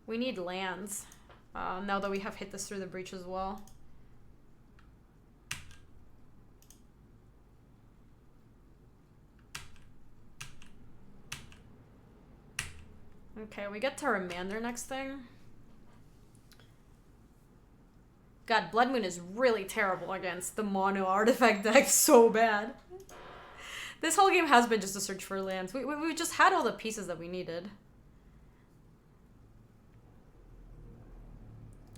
We need lands. Now that we have hit this Through the Breach as well. Okay, we get to remand their next thing. God, Blood Moon is really terrible against the mono artifact deck. So bad. This whole game has been just a search for lands. We just had all the pieces that we needed.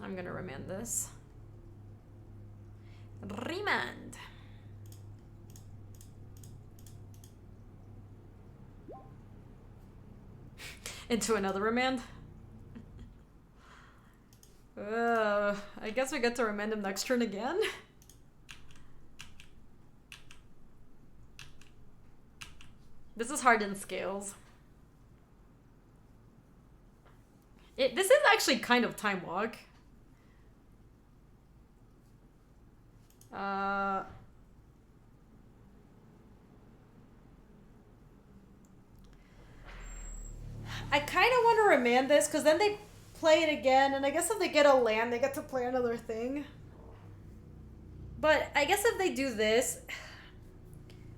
I'm gonna remand this. Remand. Into another remand. I guess we get to remand him next turn again. This is hard in scales. This is actually kind of Time Walk. I kind of want to remand this, because then they play it again, and I guess if they get a land, they get to play another thing. But I guess if they do this,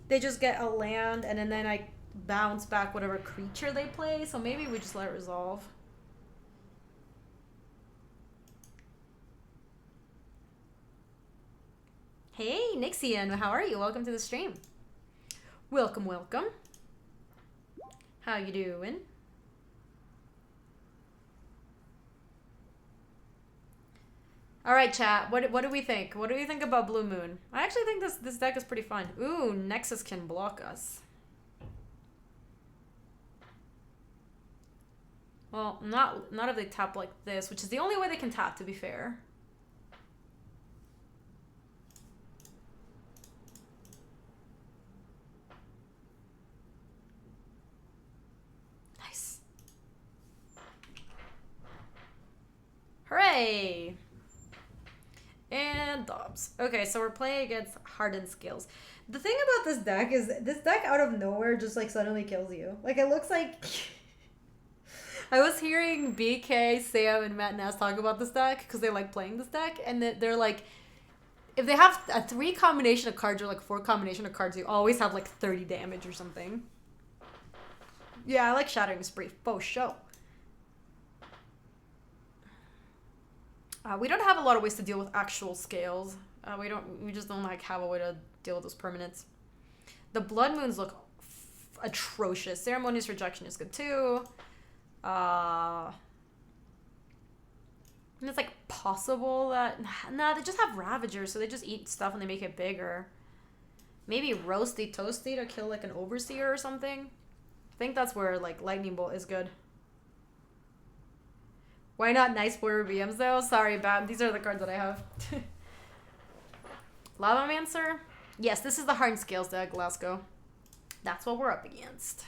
they just get a land, and then I bounce back whatever creature they play. So maybe we just let it resolve. Hey, Nixian, how are you? Welcome to the stream. Welcome, welcome. How you doing? All right, chat. What do we think? What do we think about Blue Moon? I actually think this deck is pretty fun. Ooh, Nexus can block us. Well, not if they tap like this, which is the only way they can tap, to be fair. Nice. Hooray! And Dobbs. Okay, so we're playing against Hardened Skills. The thing about this deck is this deck out of nowhere just like suddenly kills you. Like it looks like I was hearing BK, Sam, and Matt Nass talk about this deck because they like playing this deck, and they're like, if they have a 3 combination of cards or like 4 combination of cards, you always have like 30 damage or something. Yeah, I like Shattering Spree. Faux show. We don't have a lot of ways to deal with actual scales. We just don't like have a way to deal with those permanents. The Blood Moons look atrocious. Ceremonious Rejection is good too. And it's like possible that nah, they just have Ravagers, so they just eat stuff and they make it bigger. Maybe Roasty Toasty to kill like an Overseer or something. I think that's where like Lightning Bolt is good. Why not Nice Border BMs though? Sorry, Bab. These are the cards that I have. Lavamancer? Yes, this is the Hardened Scales deck, Glasgow. That's what we're up against.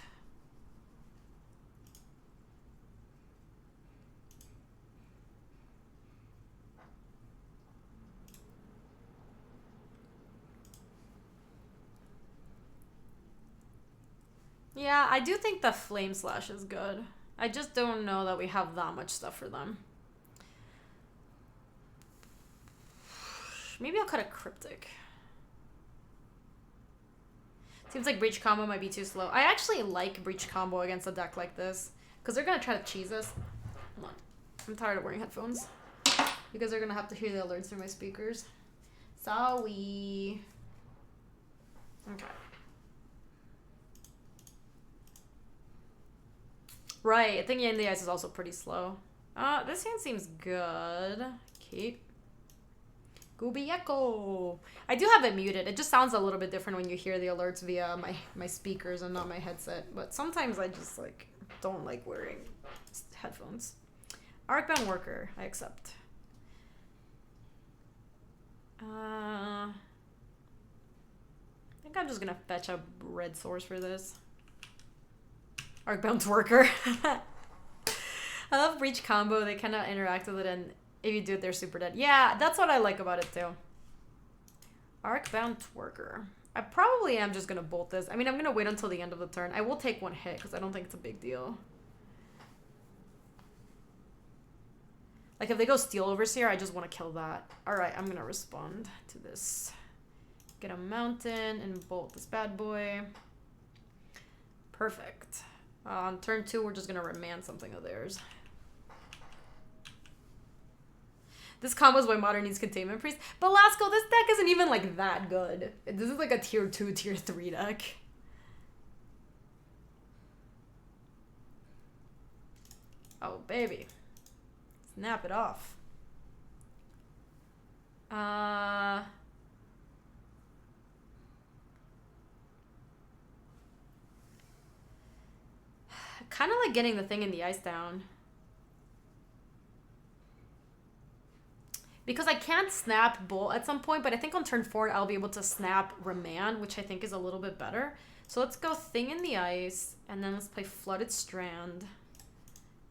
Yeah, I do think the Flame Slash is good. I just don't know that we have that much stuff for them. Maybe I'll cut a Cryptic. Seems like Breach Combo might be too slow. I actually like Breach Combo against a deck like this, because they're going to try to cheese us. Hold on. I'm tired of wearing headphones. Because they're going to have to hear the alerts through my speakers. Sorry. Okay. Right, Thingy in the Ice is also pretty slow. This hand seems good. Keep. Gooby Echo. I do have it muted. It just sounds a little bit different when you hear the alerts via my speakers and not my headset. But sometimes I just like don't like wearing headphones. Arcbound Worker, I accept. I think I'm just gonna fetch a red source for this. Arcbound Worker. I love Breach Combo. They kind of interact with it, and if you do it, they're super dead. Yeah, that's what I like about it, too. Arcbound Worker. I probably am just going to bolt this. I mean, I'm going to wait until the end of the turn. I will take 1 hit, because I don't think it's a big deal. Like, if they go Steel Overseer, I just want to kill that. Alright, I'm going to respond to this. Get a Mountain and bolt this bad boy. Perfect. On turn 2, we're just going to remand something of theirs. This combo is why Modern needs Containment Priest. But Lasco, this deck isn't even like that good. This is like a tier 2, tier 3 deck. Oh, baby. Snap it off. Kind of like getting the Thing in the Ice down. Because I can't snap Bolt at some point, but I think on turn 4 I'll be able to snap Remand, which I think is a little bit better. So let's go Thing in the Ice, and then let's play Flooded Strand.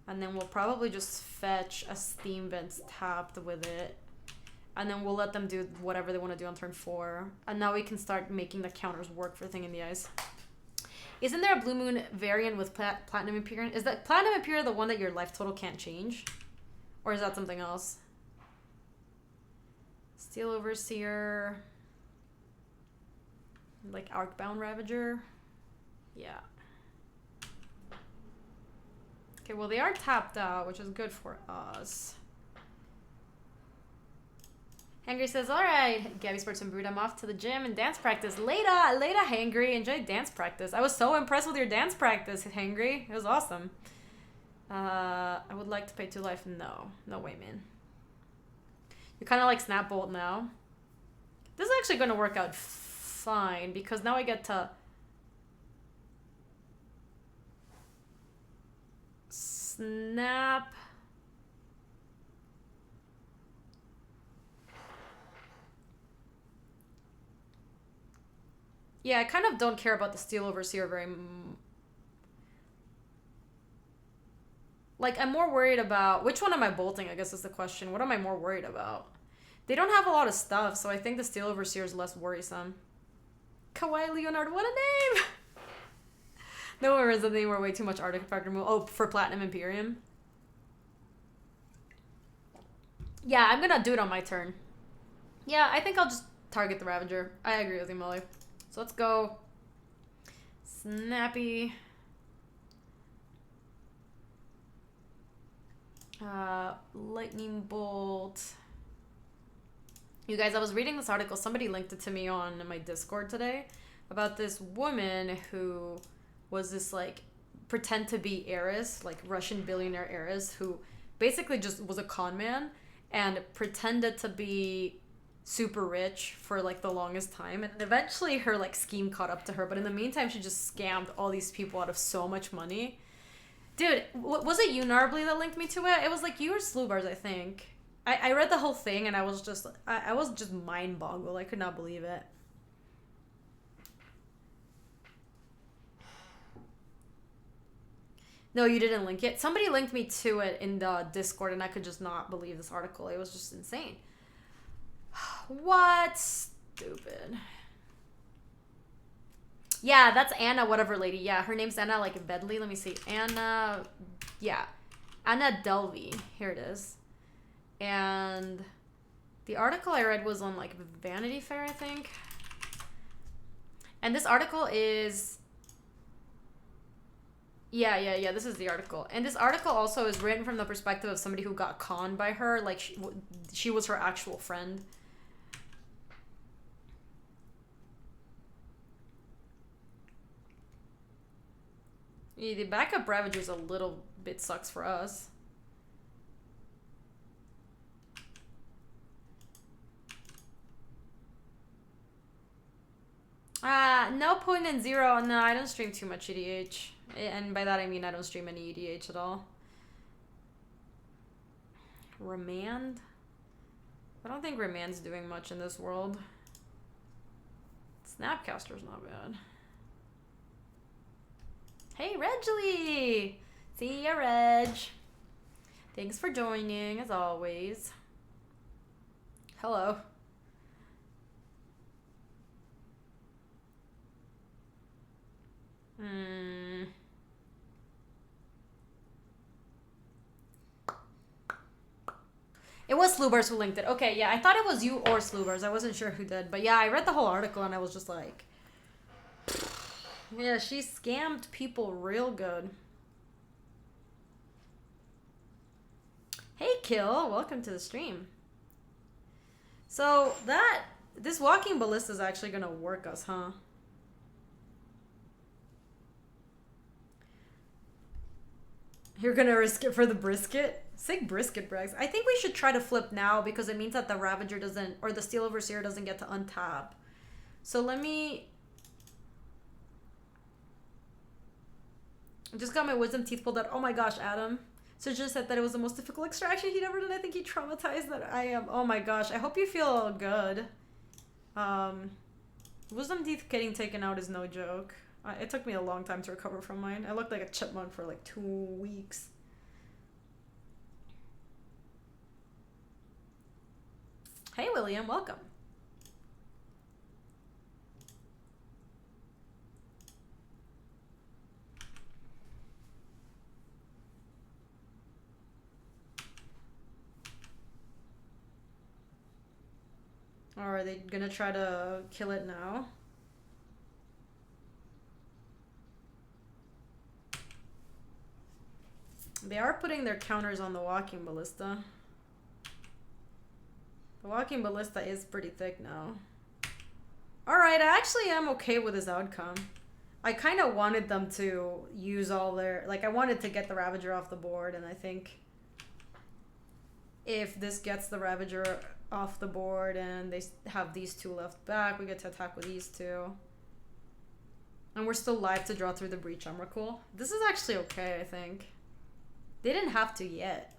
And then we'll probably just fetch a Steam Vents tapped with it. And then we'll let them do whatever they want to do on turn 4. And now we can start making the counters work for Thing in the Ice. Isn't there a Blue Moon variant with Platinum Imperial? Is that Platinum Imperial the one that your life total can't change? Or is that something else? Steel Overseer. Like Arcbound Ravager. Yeah. Okay, well they are tapped out, which is good for us. Hangry says, alright, Gabby Spartz and Brood, I'm off to the gym and dance practice. Later, Hangry. Enjoy dance practice. I was so impressed with your dance practice, Hangry. It was awesome. I would like to pay 2 life. No. No way, man. You're kind of like Snapbolt now. This is actually going to work out fine because now I get to snap. Yeah, I kind of don't care about the Steel Overseer very like, I'm more worried about... Which one am I bolting, I guess is the question. What am I more worried about? They don't have a lot of stuff, so I think the Steel Overseer is less worrisome. Kawaii Leonard, what a name! No one remembers the name were way too much artifact removal. Oh, for Platinum Imperium? Yeah, I'm gonna do it on my turn. Yeah, I think I'll just target the Ravager. I agree with you, Molly. So let's go. Snappy. Lightning Bolt. You guys, I was reading this article. Somebody linked it to me on my Discord today about this woman who was this, like, pretend to be heiress, like Russian billionaire heiress, who basically just was a con man and pretended to be super rich for like the longest time, and eventually her like scheme caught up to her, but in the meantime she just scammed all these people out of so much money. Dude, was it you, Narbly, that linked me to it? It was like you or Slubars, I think. I read the whole thing and I was just mind boggled. I could not believe it. No, you didn't link it. Somebody linked me to it in the Discord and I could just not believe this article. It was just insane. What? Stupid. Yeah, that's Anna, whatever lady. Yeah, her name's Anna, like Bedley. Let me see. Anna, yeah. Anna Delvey. Here it is. And the article I read was on, like, Vanity Fair, I think. And this article is... Yeah, this is the article. And this article also is written from the perspective of somebody who got conned by her. Like, she was her actual friend. Yeah, the backup Ravager's a little bit sucks for us. No point in zero. No, I don't stream too much EDH. And by that I mean I don't stream any EDH at all. Remand? I don't think Remand's doing much in this world. Snapcaster's not bad. Hey, Reggie! See ya, Reg. Thanks for joining, as always. Hello. It was Slubars who linked it. Okay, yeah, I thought it was you or Slubars. I wasn't sure who did. But yeah, I read the whole article and I was just like... Yeah, she scammed people real good. Hey, Kill. Welcome to the stream. So, this Walking Ballista is actually going to work us, huh? You're going to risk it for the brisket? Sick brisket, Brex. I think we should try to flip now because it means that the Ravager doesn't, or the Steel Overseer doesn't get to untap. So let me... I just got my wisdom teeth pulled out. Oh my gosh, Adam. So just said that it was the most difficult extraction he'd ever done. I think he traumatized that I am. Oh my gosh. I hope you feel good. Wisdom teeth getting taken out is no joke. It took me a long time to recover from mine. I looked like a chipmunk for like 2 weeks. Hey, William. Welcome. Or are they gonna try to kill it now? They are putting their counters on the walking ballista. The walking ballista is pretty thick now. Alright, I actually am okay with this outcome. I kind of wanted them to use all their... Like, I wanted to get the Ravager off the board, and I think if this gets the Ravager off the board and they have these two left back, we get to attack with these two. And we're still live to draw through the Breach Armor. Cool. This is actually okay, I think. They didn't have to yet.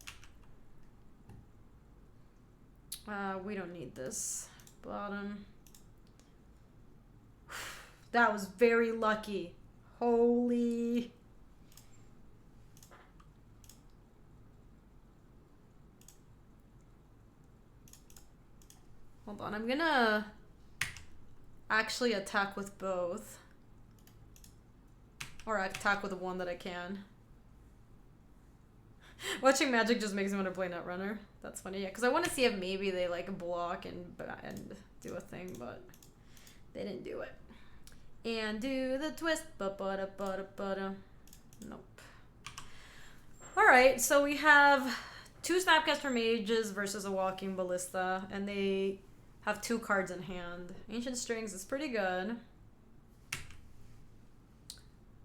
We don't need this. Bottom. That was very lucky. Holy. Hold on, I'm gonna actually attack with both. Or attack with the one that I can. Watching Magic just makes me want to play Netrunner. That's funny, yeah, because I want to see if maybe they like block and do a thing, but they didn't do it. And do the twist. Nope. Alright, so we have 2 Snapcaster Mages versus a Walking Ballista, and they have 2 cards in hand. Ancient Strings is pretty good.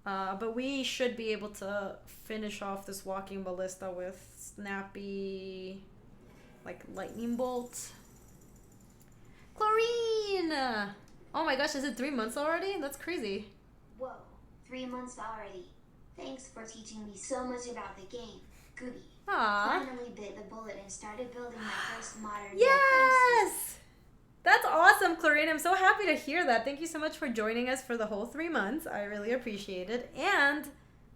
But we should be able to finish off this Walking Ballista with Snappy, like, Lightning Bolt. Chlorine! Oh my gosh, is it 3 months already? That's crazy. Whoa, 3 months already. Thanks for teaching me so much about the game, Gaby. Aww. Finally bit the bullet and started building my first modern Yes! That's awesome, Chlorine. I'm so happy to hear that. Thank you so much for joining us for the whole 3 months. I really appreciate it. And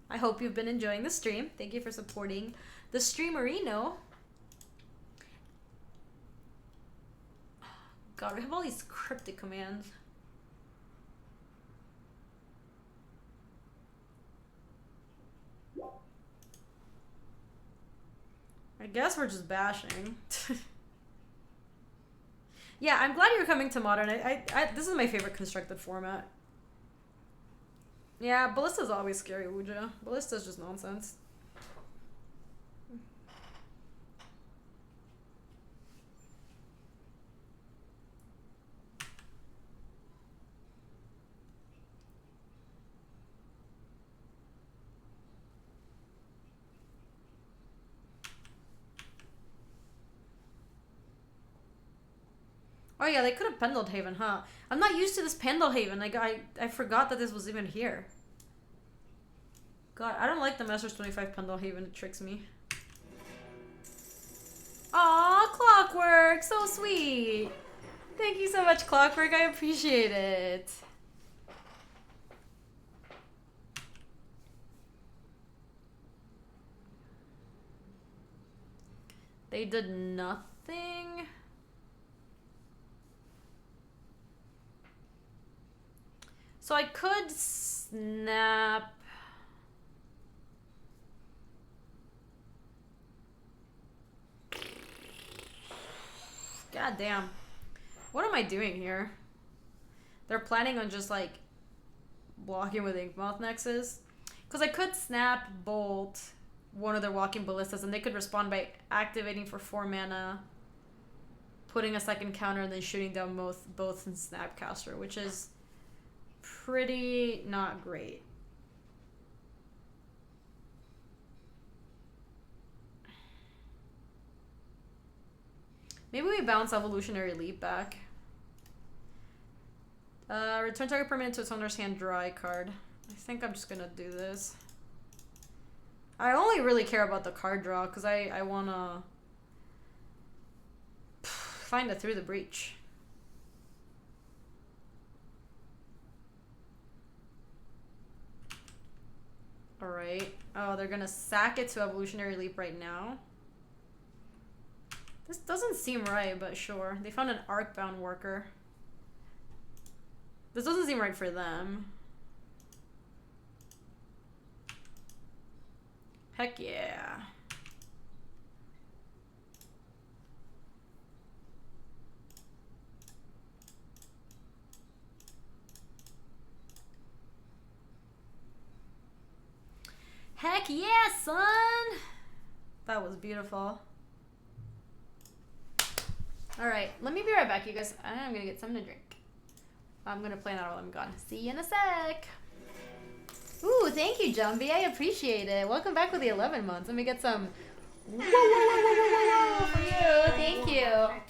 I hope you've been enjoying the stream. Thank you for supporting the streamerino. God, we have all these cryptic commands. I guess we're just bashing. Yeah, I'm glad you're coming to Modern. This is my favorite constructed format. Yeah, Ballista's always scary, Wuja. Ballista's just nonsense. Oh yeah, they could have Pendelhaven, huh? I'm not used to this Pendelhaven. Like, I forgot that this was even here. God, I don't like the Masters 25 Pendelhaven. It tricks me. Aw, Clockwork! So sweet! Thank you so much, Clockwork. I appreciate it. They did nothing. So I could snap. God damn. What am I doing here? They're planning on just like blocking with Inkmoth Nexus. Because I could snap Bolt one of their Walking Ballistas and they could respond by activating for 4 mana, putting a second counter, and then shooting down both in Snapcaster, which is pretty not great. Maybe we bounce Evolutionary Leap back. Return target permanent to its owner's hand, draw a card. I think I'm just gonna do this. I only really care about the card draw because I wanna find it through the breach. Alright. Oh, they're gonna sack it to Evolutionary Leap right now. This doesn't seem right, but sure. They found an Arcbound Worker. This doesn't seem right for them. Heck yeah. Heck yeah, son! That was beautiful. All right, let me be right back, you guys. I'm gonna get something to drink. I'm gonna play that while I'm gone. See you in a sec. Ooh, thank you, Jumbie. I appreciate it. Welcome back with the 11 months. Let me get some. Whoa, whoa, whoa, whoa, whoa, whoa, for you. Thank you.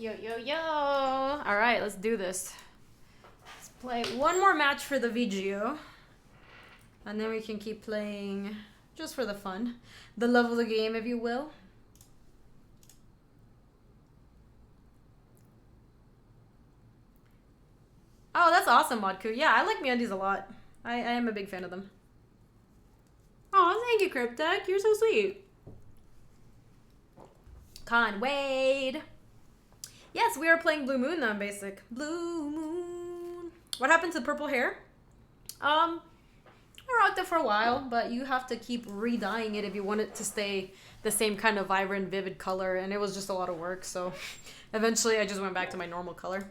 Yo, yo, yo. All right, let's do this. Let's play one more match for the VGO. And then we can keep playing just for the fun. The love of the game, if you will. Oh, that's awesome, Modku. Yeah, I like MeUndies a lot. I am a big fan of them. Oh, thank you, Cryptech. You're so sweet. Conwade. Yes, we are playing Blue Moon now in basic. Blue Moon. What happened to purple hair? I rocked it for a while, but you have to keep re-dyeing it if you want it to stay the same kind of vibrant, vivid color, and it was just a lot of work, so eventually I just went back to my normal color.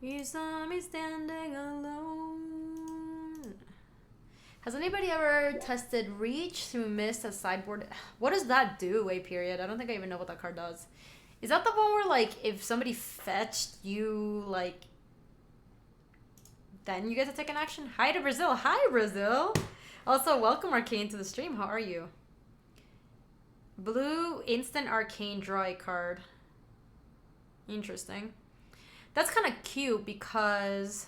You saw me standing alone. Has anybody ever tested Reach through Mist as sideboard? What does that do, A period? I don't think I even know what that card does. Is that the one where, like, if somebody fetched you, like, then you get to take an action? Hi to Brazil. Hi, Brazil. Also, welcome, Arcane, to the stream. How are you? Blue instant Arcane draw a card. Interesting. That's kind of cute because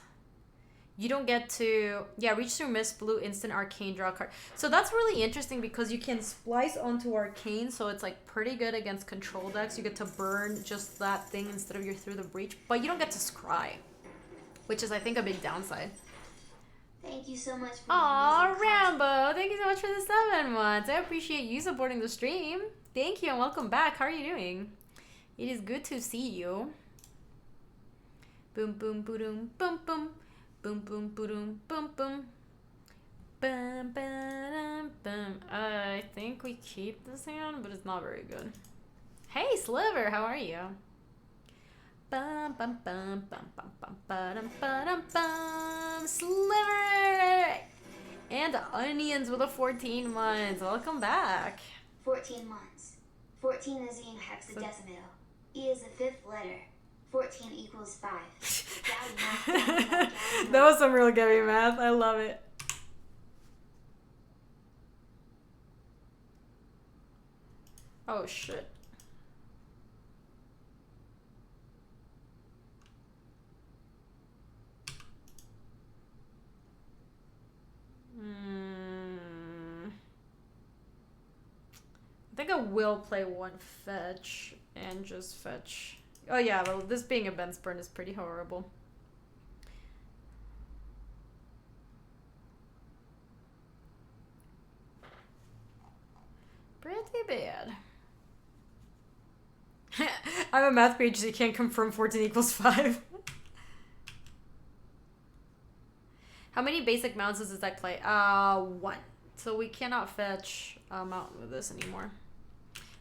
you don't get to... Yeah, Reach Through Mist, blue instant Arcane draw a card. So that's really interesting because you can splice onto Arcane, so it's like pretty good against control decks. You get to burn just that thing instead of your Through the Breach, but you don't get to scry, which is, I think, a big downside. Thank you so much for Aw, Rambo! Thank you so much for the 7 months. I appreciate you supporting the stream. Thank you and welcome back. How are you doing? It is good to see you. Boom, boom, boom, boom, boom. Boom, boom, boom, boom, boom. Bum, bum, bum. I think we keep this hand, but it's not very good. Hey, Sliver, how are you? Bum, bum, bum, bum, bum, bum, bum, bum, bum. Sliver! And Onions with a 14 months. Welcome back. 14 months. 14 is in hexadecimal. E is the 5th letter. 14 equals 5. That was some real Gaby math. I love it. Oh, shit. I think I will play one fetch and just fetch. Oh yeah, well, this being a Ben's burn is pretty horrible. Pretty bad. I'm a math PhD, can't confirm 14 equals 5. How many basic mounts does this deck play? 1. So we cannot fetch a mount with this anymore.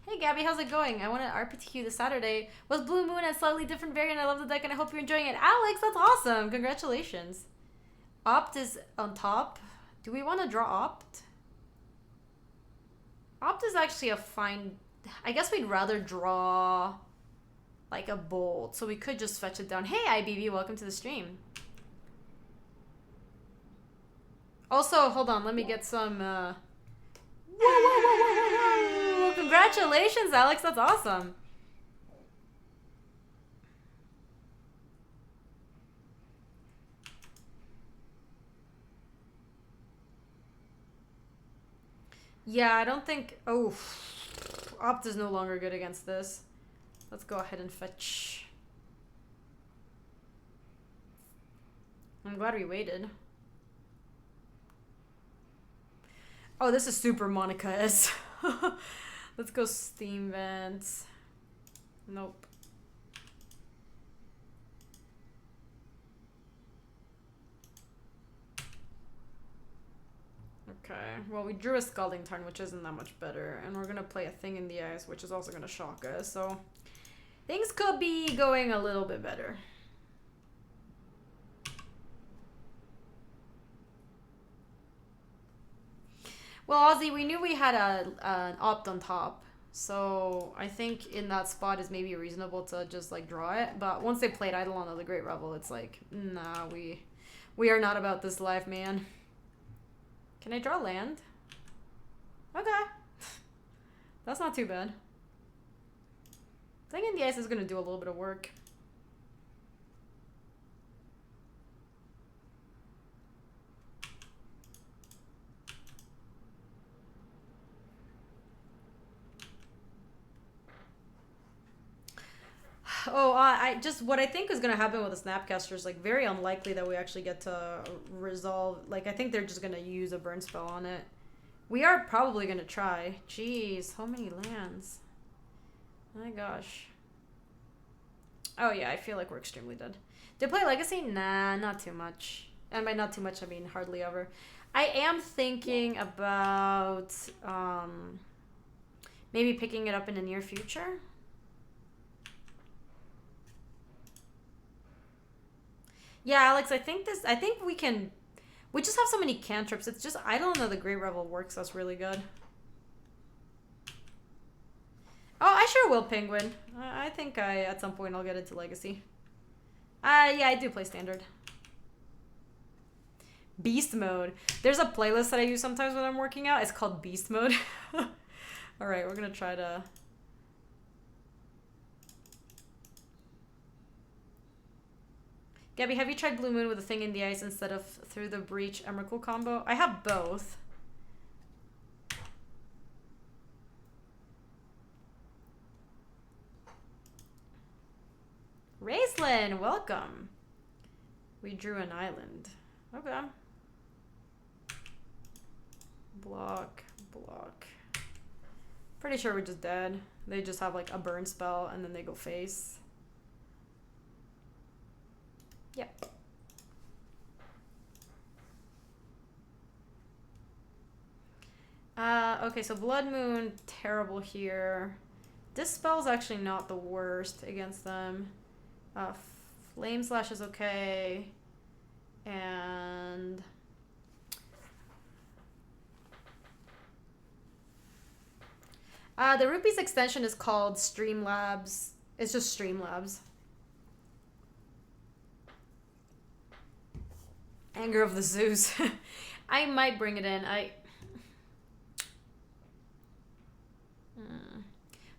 Hey Gabby, how's it going? I went to RPTQ this Saturday. Was Blue Moon a slightly different variant? I love the deck and I hope you're enjoying it. Alex, that's awesome. Congratulations. Opt is on top. Do we want to draw Opt? Opt is actually a fine... I guess we'd rather draw like a Bolt. So we could just fetch it down. Hey IBB, welcome to the stream. Also, hold on. Let me get some... Whoa, whoa, whoa, whoa, whoa, whoa. Congratulations, Alex. That's awesome. Yeah, I don't think... Oh, Opt is no longer good against this. Let's go ahead and fetch. I'm glad we waited. Oh, this is super Monica-esque. Let's go Steam Vents. Nope. Okay, well, we drew a Scalding Tarn, which isn't that much better. And we're going to play a Thing in the Ice, which is also going to shock us. So things could be going a little bit better. Well, Ozzy, we knew we had an Opt on top. So I think in that spot is maybe reasonable to just like draw it. But once they played Eidolon of the Great Revel, it's like, nah, we are not about this life, man. Can I draw land? Okay. That's not too bad. Thing in the Ice is going to do a little bit of work. Oh, what I think is going to happen with the Snapcaster is like very unlikely that we actually get to resolve. Like, I think they're just going to use a burn spell on it. We are probably going to try. Jeez, how many lands? My gosh. Oh yeah, I feel like we're extremely dead. Did play Legacy? Nah, not too much. And by not too much, I mean hardly ever. I am thinking about maybe picking it up in the near future. Yeah, Alex, I think we can... We just have so many cantrips. It's just, I don't know, the Great Revel works us really good. Oh, I sure will, Penguin. I think at some point I'll get into Legacy. Yeah, I do play Standard. Beast Mode. There's a playlist that I use sometimes when I'm working out. It's called Beast Mode. Alright, we're gonna try to... Gaby, have you tried Blue Moon with a Thing in the Ice instead of Through the Breach Emrakul combo? I have both. Raislin, welcome. We drew an island. Okay. Block, block. Pretty sure we're just dead. They just have like a burn spell and then they go face. Yep. Okay, so Blood Moon, terrible here. This spell's actually not the worst against them. Flame Slash is okay. And... the Rupees extension is called Streamlabs. It's just Streamlabs. Anger of the Zeus. I might bring it in.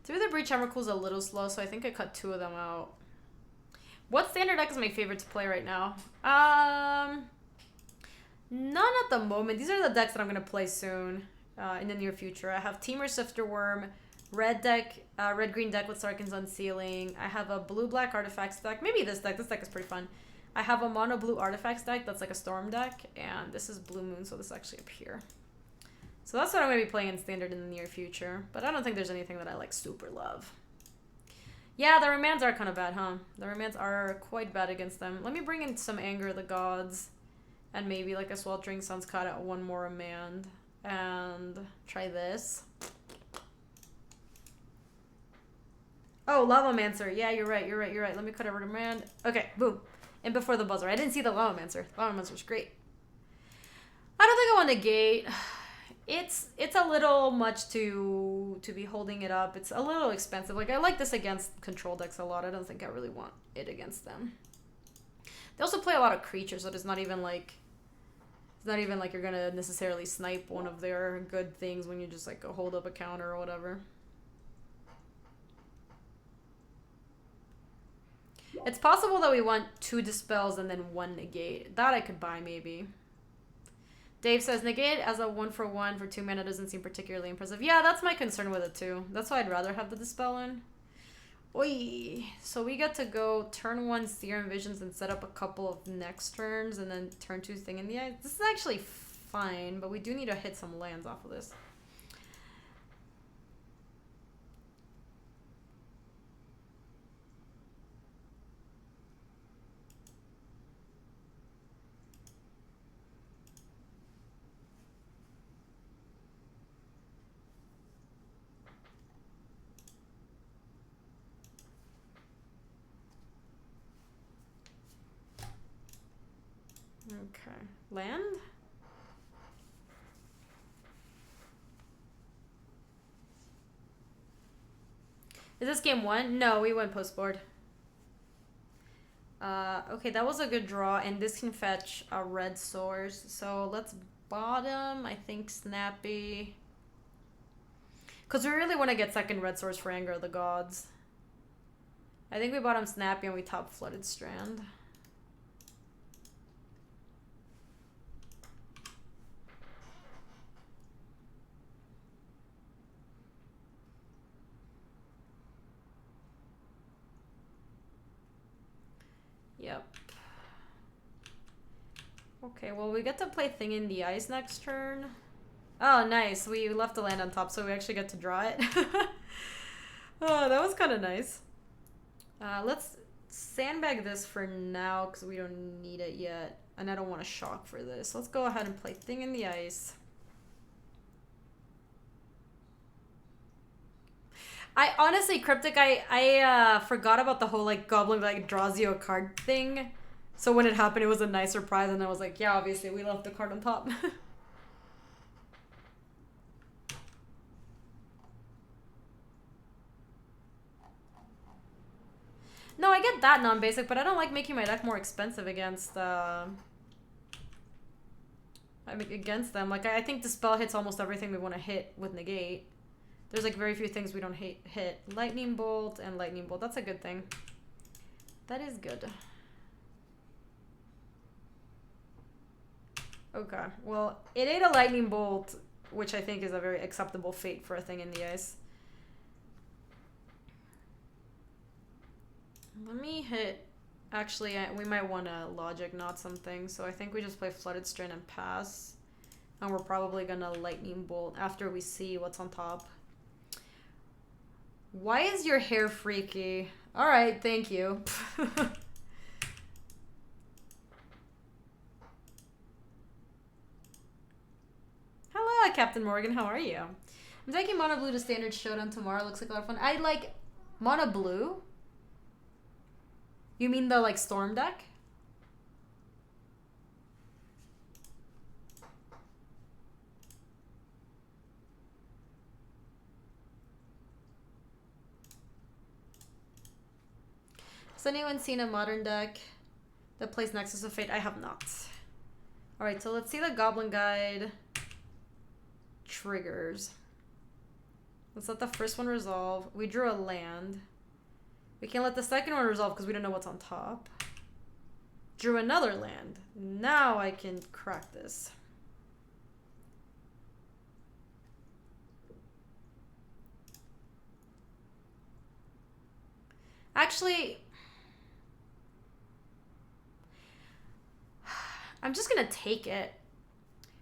Through the Breach Emrakul's a little slow, so I think I cut 2 of them out. What standard deck is my favorite to play right now? None at the moment. These are the decks that I'm going to play soon, in the near future. I have Teamer Sifterworm, red green deck with Sarkhan's Unsealing. I have a blue-black artifacts deck. Maybe this deck. This deck is pretty fun. I have a mono blue artifacts deck that's like a storm deck, and this is Blue Moon, so this is actually up here. So that's what I'm going to be playing in Standard in the near future, but I don't think there's anything that I like super love. Yeah, the remands are kind of bad, huh? The remands are quite bad against them. Let me bring in some Anger of the Gods, and maybe like a Sweltering Sun's Cut at 1 more remand, and try this. Oh, Lavamancer. Yeah, you're right. Let me cut a remand. Okay, boom. And before the buzzer. I didn't see the Lavamancer. Lavamancer's great. I don't think I want to gate. It's a little much to be holding it up. It's a little expensive. Like, I like this against control decks a lot. I don't think I really want it against them. They also play a lot of creatures, so it's not even like you're gonna necessarily snipe one of their good things when you just like go hold up a counter or whatever. It's possible that we want 2 dispels and then 1 negate. That I could buy maybe. Dave says, negate as a 1/1 for 2 mana doesn't seem particularly impressive. Yeah, that's my concern with it too. That's why I'd rather have the dispel in. Oi. So we get to go turn 1 Serum Visions and set up a couple of next turns and then turn 2 Thing in the Eye. This is actually fine, but we do need to hit some lands off of this. Okay. Land? Is this game 1? No, we went post board. Okay, that was a good draw, and this can fetch a red source. So let's bottom, I think Snappy. Because we really want to get second red source for Anger of the Gods. I think we bottom Snappy and we top Flooded Strand. Yep. Okay, well, we get to play Thing in the Ice next turn. Oh, nice. We left the land on top, so we actually get to draw it. Oh, that was kind of nice. Let's sandbag this for now, because we don't need it yet. And I don't want to shock for this. Let's go ahead and play Thing in the Ice. I honestly, Cryptic, I forgot about the whole, like, Goblin, like, draws you a card thing. So when it happened, it was a nice surprise, and I was like, yeah, obviously, we left the card on top. No, I get that non-basic, but I don't like making my deck more expensive against, against them. Like, I think the spell hits almost everything we want to hit with negate. There's, like, very few things we don't hit. Lightning Bolt and Lightning Bolt. That's a good thing. That is good. Okay, well, it ate a Lightning Bolt, which I think is a very acceptable fate for a Thing in the Ice. Let me hit... Actually, we might want to Logic Knot something, so I think we just play Flooded Strand and pass. And we're probably going to Lightning Bolt after we see what's on top. Why is your hair freaky? Alright, thank you. Hello, Captain Morgan. How are you? I'm taking Mono Blue to Standard Showdown tomorrow. Looks like a lot of fun. I like Mono Blue. You mean the, like, Storm deck? Has anyone seen a Modern deck that plays Nexus of Fate? I have not. Alright, so let's see the Goblin Guide triggers. Let's let the first one resolve. We drew a land. We can't let the second one resolve because we don't know what's on top. Drew another land. Now I can crack this. Actually, I'm just gonna take it.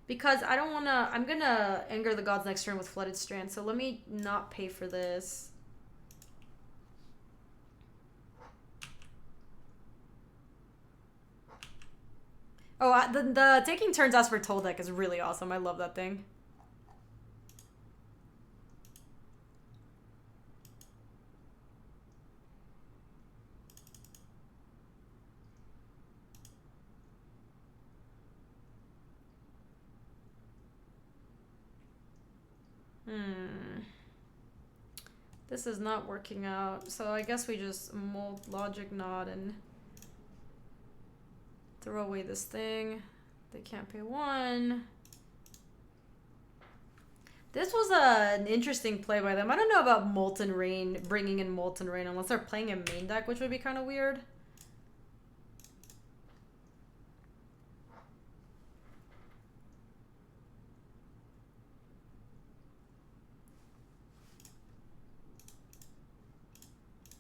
Because I don't wanna... I'm gonna Anger the Gods next turn with Flooded Strand, so let me not pay for this. Oh, the taking turns as for Toll deck is really awesome. I love that thing. This is not working out, so I guess we just mold Logic Knot and throw away this thing. They can't pay one. This was an interesting play by them. I don't know about Molten Rain, bringing in Molten Rain, unless they're playing a main deck, which would be kind of weird.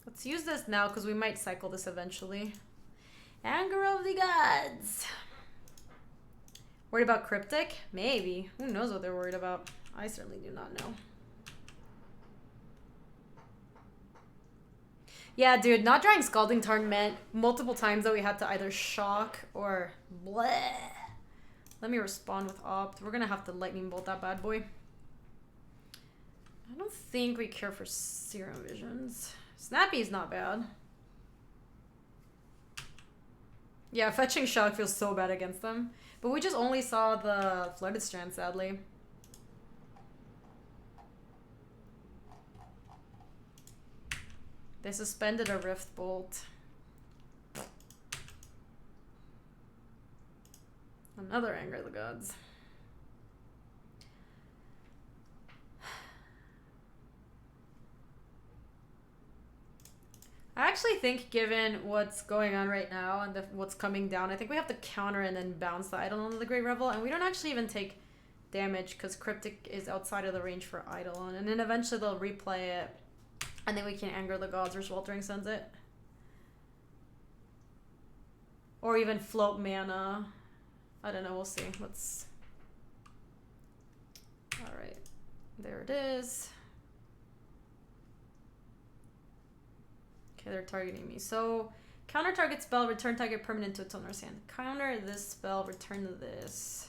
Let's use this now because we might cycle this eventually. Anger of the Gods. Worried about Cryptic? Maybe. Who knows what they're worried about? I certainly do not know. Yeah, dude, not drawing Scalding Tarn meant multiple times that we had to either shock or bleh. Let me respond with Opt. We're gonna have to Lightning Bolt that bad boy. I don't think we care for Serum Visions. Snappy's not bad. Yeah, fetching Shock feels so bad against them. But we just only saw the Flooded Strand, sadly. They suspended a Rift Bolt. Another Anger of the Gods. I actually think, given what's going on right now and what's coming down, I think we have to counter and then bounce the Eidolon of the Great Revel, and we don't actually even take damage because Cryptic is outside of the range for Eidolon, and then eventually they'll replay it, and then we can anger the gods or Sweltering Suns it. Or even float mana. I don't know, we'll see. Let's... Alright. There it is. Okay, they're targeting me. So, counter target spell, return target permanent to its owner's hand. Counter this spell, return this.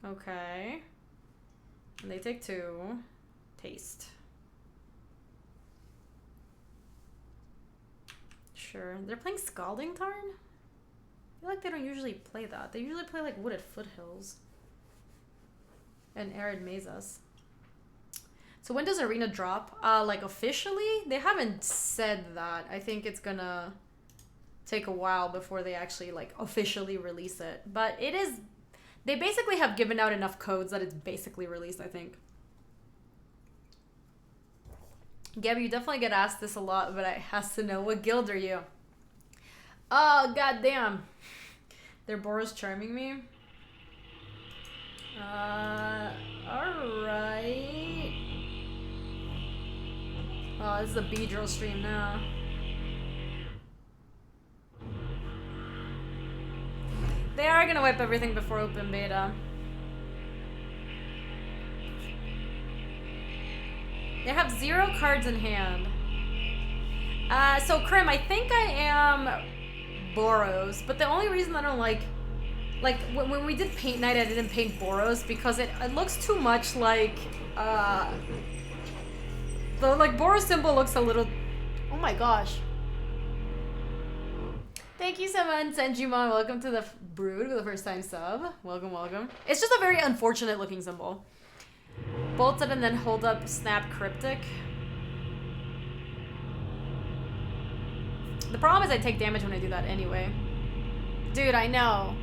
Okay. And they take 2. Taste. Sure. They're playing Scalding Tarn? I feel like they don't usually play that. They usually play like Wooded Foothills. And Arid Mesas. So when does Arena drop? Like officially? They haven't said that. I think it's gonna take a while before they actually like officially release it. But it is... They basically have given out enough codes that it's basically released, I think. Gaby, you definitely get asked this a lot, but I has to know, what guild are you? Oh, goddamn. Their Boros charming me. Alright. Oh, this is a Beedrill stream now. They are gonna wipe everything before open beta. They have 0 cards in hand. So Krim, I think I am Boros, but the only reason I don't like when we did paint night, I didn't paint Boros because it looks too much like the like Boros symbol looks a little. Oh my gosh. Thank you so much, Senjumon. Welcome to the Brood for the first time sub. Welcome, welcome. It's just a very unfortunate looking symbol. Bolted and then hold up Snap Cryptic. The problem is I take damage when I do that anyway. Dude, I know.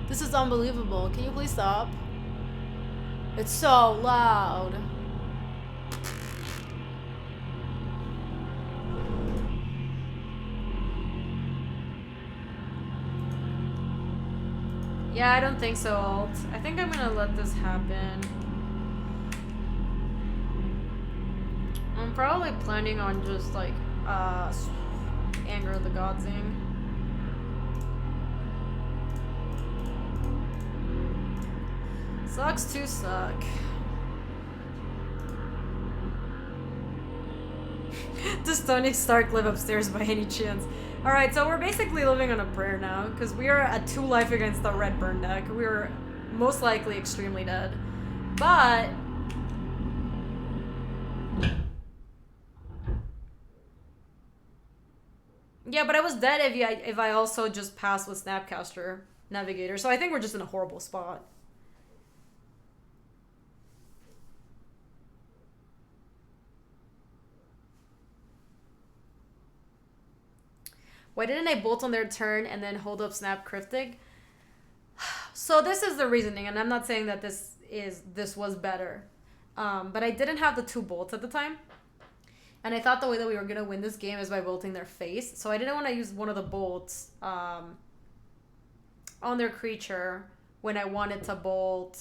This is unbelievable. Can you please stop? It's so loud. Yeah, I don't think so, Alt. I think I'm gonna let this happen. I'm probably planning on just like Anger of the Godsing. Sucks to suck. Does Tony Stark live upstairs by any chance? Alright, so we're basically living on a prayer now, because we are at 2 life against the red burn deck. We are most likely extremely dead. But... yeah, but I was dead if I also just passed with Snapcaster Navigator, so I think we're just in a horrible spot. Why didn't I bolt on their turn and then hold up Snap Cryptic? So this is the reasoning, and I'm not saying that this was better. But I didn't have the 2 bolts at the time. And I thought the way that we were going to win this game is by bolting their face. So I didn't want to use one of the bolts on their creature when I wanted to bolt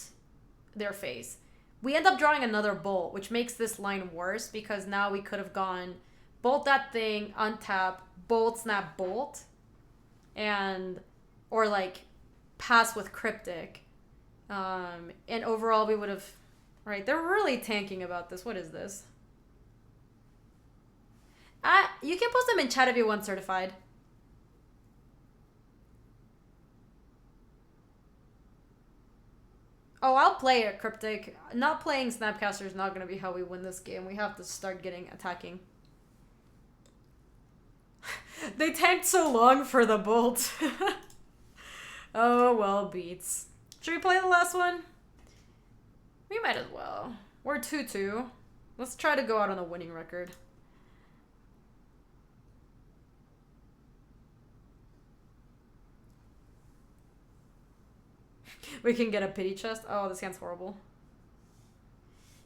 their face. We end up drawing another bolt, which makes this line worse because now we could have gone bolt that thing, untap, bolt, snap, bolt, and or like pass with Cryptic. And overall we would have... Right, they're really tanking about this. What is this? You can post them in chat if you want certified. Oh, I'll play it, Cryptic. Not playing Snapcaster is not going to be how we win this game. We have to start getting attacking. They tanked so long for the bolt. Oh, well, beats. Should we play the last one? We might as well. We're 2-2. Let's try to go out on a winning record. We can get a pity chest. Oh, this hand's horrible.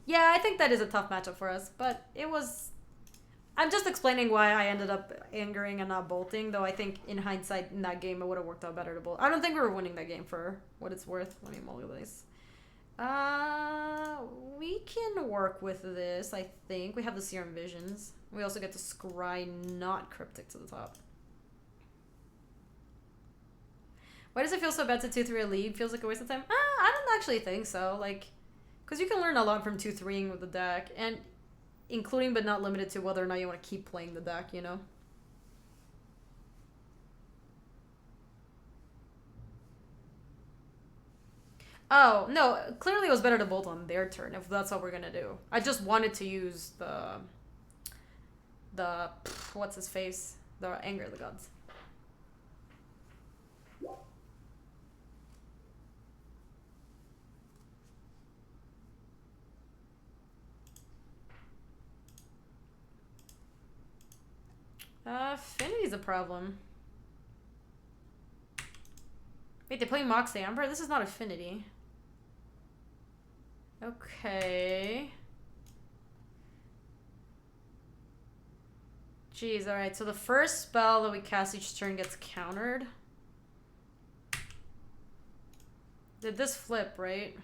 Yeah, I think that is a tough matchup for us, but it was... I'm just explaining why I ended up angering and not bolting, though I think in hindsight in that game it would have worked out better to bolt. I don't think we were winning that game for what it's worth. Let me mulligan this. We can work with this, I think. We have the Serum Visions. We also get to scry not cryptic to the top. Why does it feel so bad to 2-3 a lead? Feels like a waste of time? I don't actually think so. Like, because you can learn a lot from 2-3ing with the deck, and including but not limited to whether or not you want to keep playing the deck, you know? Oh, no, clearly it was better to bolt on their turn if that's what we're gonna do. I just wanted to use the what's his face? The Anger of the Gods. Affinity's a problem. Wait, they play Mox Amber? This is not Affinity. Okay. Jeez, alright. So the first spell that we cast each turn gets countered. Did this flip, right?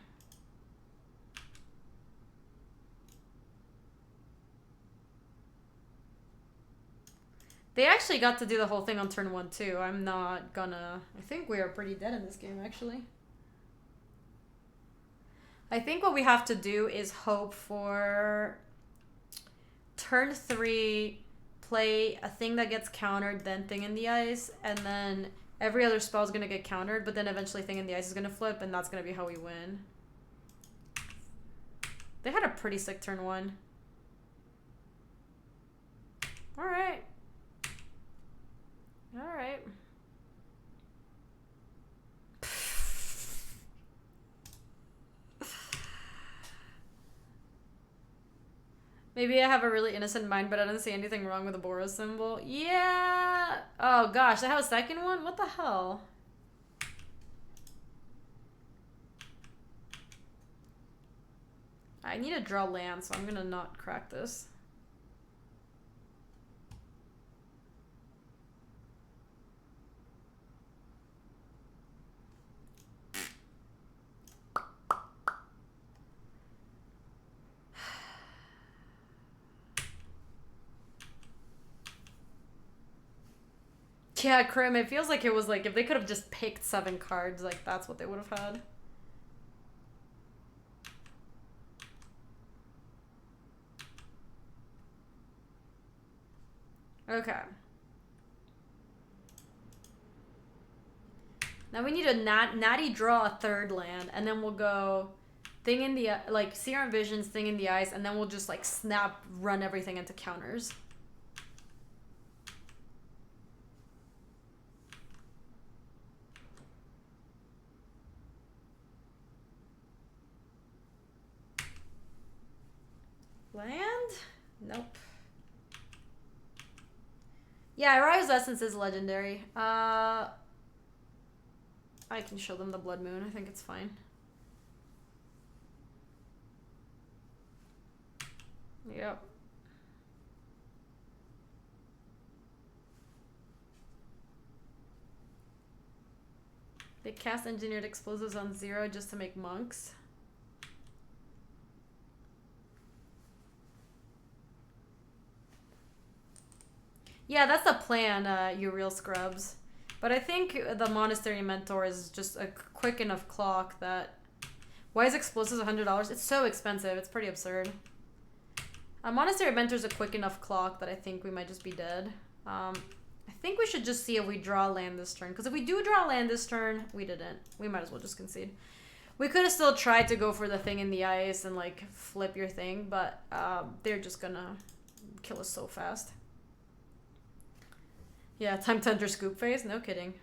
They actually got to do the whole thing on turn 1 too. I'm not gonna... I think we are pretty dead in this game, actually. I think what we have to do is hope for turn 3, play a thing that gets countered, then Thing in the Ice, and then every other spell is gonna get countered, but then eventually Thing in the Ice is gonna flip, and that's gonna be how we win. They had a pretty sick turn 1. Alright. Alright. Maybe I have a really innocent mind, but I don't see anything wrong with the Boros symbol. Yeah! Oh gosh, I have a second one? What the hell? I need to draw land, so I'm gonna not crack this. Yeah, Krim, it feels like it was like if they could have just picked 7 cards, like that's what they would have had. Okay. Now we need a natty draw a 3rd land, and then we'll go Thing in the, like, Serum Visions, Thing in the Ice, and then we'll just, like, snap, run everything into counters. Land? Nope. Yeah, Rai's Essence is legendary. I can show them the Blood Moon. I think it's fine. Yep. They cast Engineered Explosives on 0 just to make monks. Yeah, that's the plan, you real scrubs. But I think the Monastery Mentor is just a quick enough clock that... Why is Explosives $100? It's so expensive. It's pretty absurd. A Monastery Mentor is a quick enough clock that I think we might just be dead. I think we should just see if we draw land this turn. Because if we do draw land this turn, we didn't. We might as well just concede. We could have still tried to go for the Thing in the Ice and, like, flip your thing. But they're just gonna kill us so fast. Yeah, time to enter Scoop Phase? No kidding.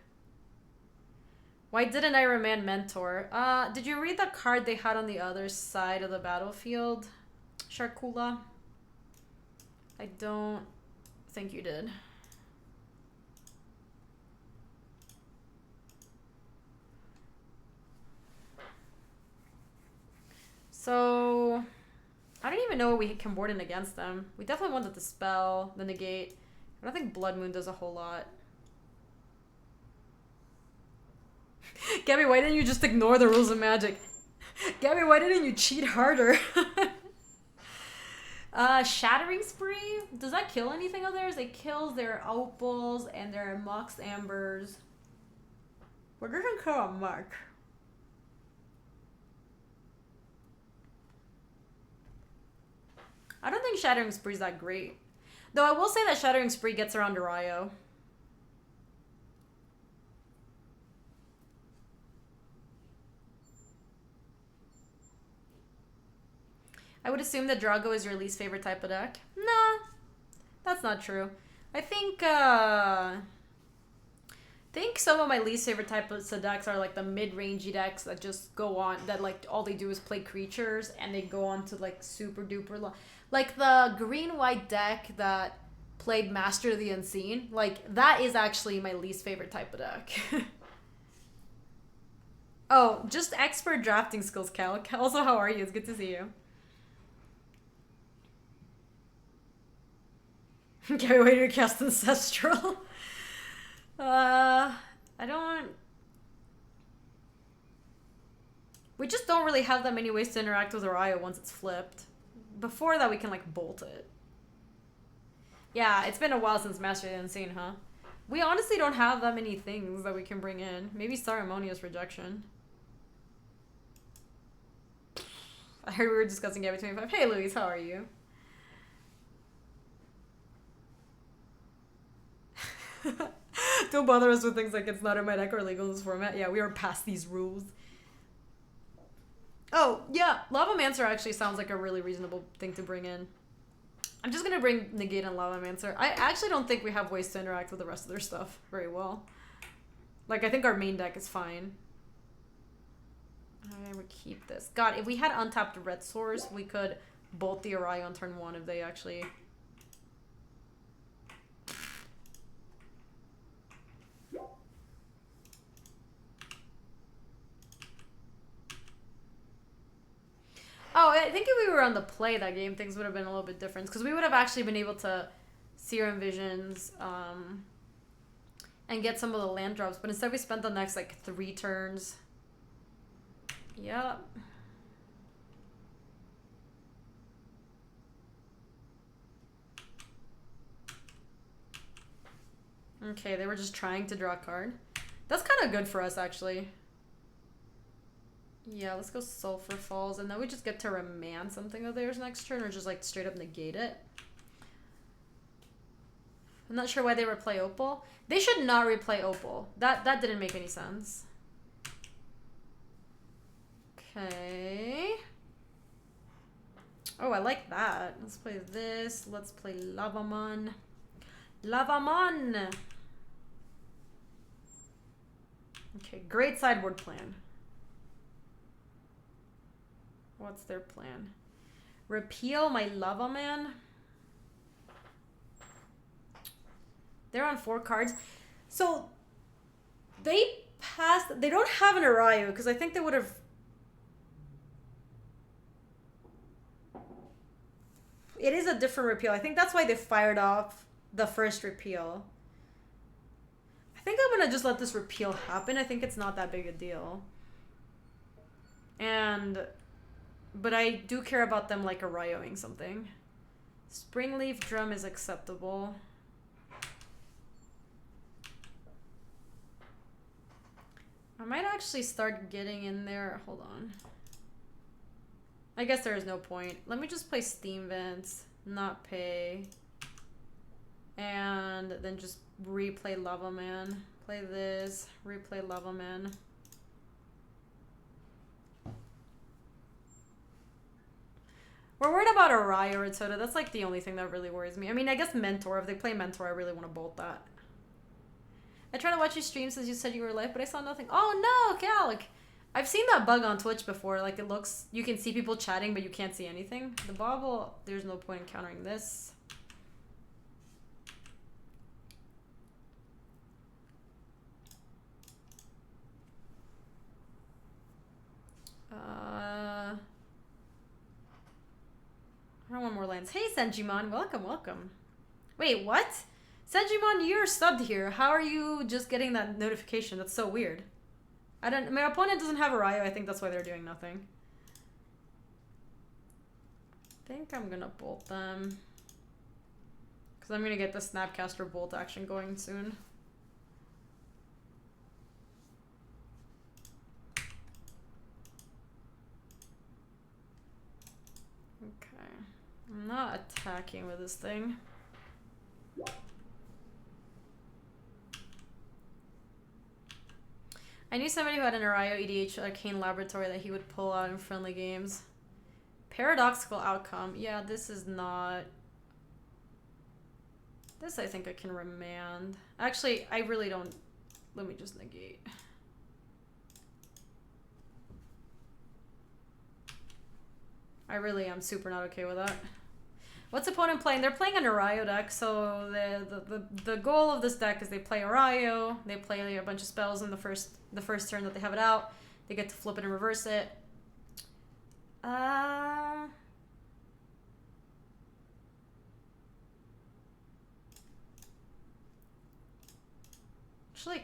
Why didn't I remand Mentor? Did you read the card they had on the other side of the battlefield? Sharkula? I don't think you did. even know what we can board in against them. We definitely wanted the spell, the negate. I don't think Blood Moon does a whole lot. Gaby, why didn't you just ignore the rules of Magic? Gaby, why didn't you cheat harder? Shattering Spree? Does that kill anything of theirs? It kills their opals and their Mox Ambers. But it doesn't kill a much. I don't think Shattering Spree is that great. Though I will say that Shattering Spree gets around Arayo. I would assume that Drago is your least favorite type of deck. Nah, that's not true. I think some of my least favorite types of decks are like the mid-rangey decks that just go on, that like all they do is play creatures and they go on to like super duper long. Like the green-white deck that played Master of the Unseen, like that is actually my least favorite type of deck. Oh, just expert drafting skills, Cal. Also, how are you? It's good to see you. Okay, wait to cast Ancestral. We just don't really have that many ways to interact with Arayo once it's flipped. Before that, we can, like, bolt it. Yeah, it's been a while since Master of the Unseen, huh? We honestly don't have that many things that we can bring in. Maybe Ceremonious Rejection. I heard we were discussing Gaby 25. Hey, Louise, how are you? Don't bother us with things like it's not in my deck or legal in this format. Yeah, we are past these rules. Oh, yeah. Lavamancer actually sounds like a really reasonable thing to bring in. I'm just going to bring Negate and Lavamancer. I actually don't think we have ways to interact with the rest of their stuff very well. Like, I think our main deck is fine. I would keep this. God, if we had untapped Red Source, we could bolt the Arayo on turn 1 if they actually... Oh, I think if we were on the play that game, things would have been a little bit different. Because we would have actually been able to Serum Visions and get some of the land drops. But instead we spent the next, like, 3 turns. Yep. Okay, they were just trying to draw a card. That's kind of good for us, actually. Yeah, let's go Sulphur Falls, and then we just get to remand something of theirs next turn, or just like straight up negate it. I'm not sure why they replay Opal. They should not replay Opal. That didn't make any sense. Okay. Oh, I like that. Let's play this. Let's play Lavamon. Lavamon! Okay, great sideboard plan. What's their plan? Repeal my Lavaman? They're on 4 cards. So, they passed... They don't have an Arayo, because I think they would have... It is a different repeal. I think that's why they fired off the first repeal. I think I'm going to just let this repeal happen. I think it's not that big a deal. But I do care about them, like, Arayoing something. Springleaf Drum is acceptable. I might actually start getting in there. Hold on. I guess there is no point. Let me just play Steam Vents, not pay. And then just replay Lavaman. Play this, replay Lavaman. We're worried about Arayo or Soda. That's like the only thing that really worries me. I mean, I guess Mentor. If they play Mentor, I really want to bolt that. I tried to watch your stream since you said you were live, but I saw nothing. Oh no, Cal! I've seen that bug on Twitch before. Like, it looks... You can see people chatting, but you can't see anything. The Bobble, there's no point in countering this. I want more lands. Hey, Senjimon. Welcome, welcome. Wait, what? Senjimon, you're subbed here. How are you just getting that notification? That's so weird. My opponent doesn't have a Ryo. I think that's why they're doing nothing. I think I'm gonna bolt them. Because I'm gonna get the Snapcaster bolt action going soon. Okay. I'm not attacking with this thing. I knew somebody who had an Arayo EDH Arcane Laboratory that he would pull out in friendly games. Paradoxical outcome. Yeah, this is not... This I think I can remand. Actually, I really don't... Let me just negate. I really am super not okay with that. What's opponent playing? They're playing an Arayo deck, so the goal of this deck is they play Arayo, they play a bunch of spells in the first turn that they have it out. They get to flip it and reverse it. Actually,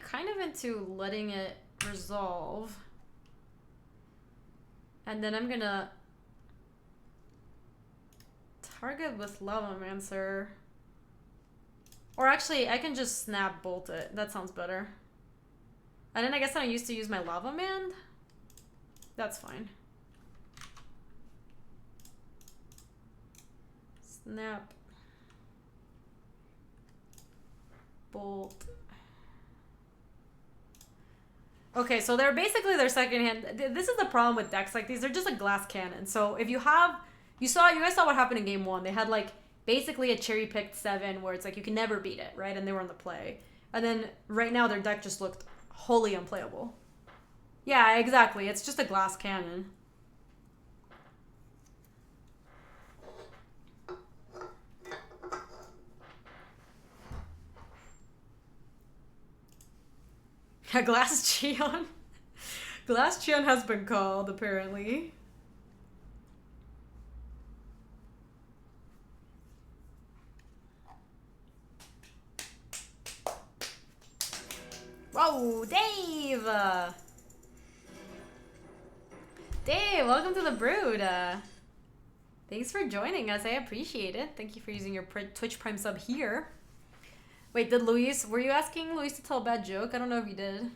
kind of into letting it resolve. And then I'm gonna target with Lavamancer. Or actually, I can just snap bolt it. That sounds better. And then I guess I used to use my Lava Man. That's fine. Snap. Bolt. Okay, so they're basically their second hand. This is the problem with decks like these. They're just a glass cannon. So if you have... You guys saw what happened in game 1. They had like basically a cherry-picked 7 where it's like you can never beat it, right? And they were on the play. And then right now their deck just looked wholly unplayable. Yeah, exactly. It's just a glass cannon. A Glass Cheon? Glass Cheon has been called, apparently. Whoa, Dave! Dave, welcome to the Brood. Thanks for joining us. I appreciate it. Thank you for using your Twitch Prime sub here. Wait, were you asking Luis to tell a bad joke? I don't know if you did.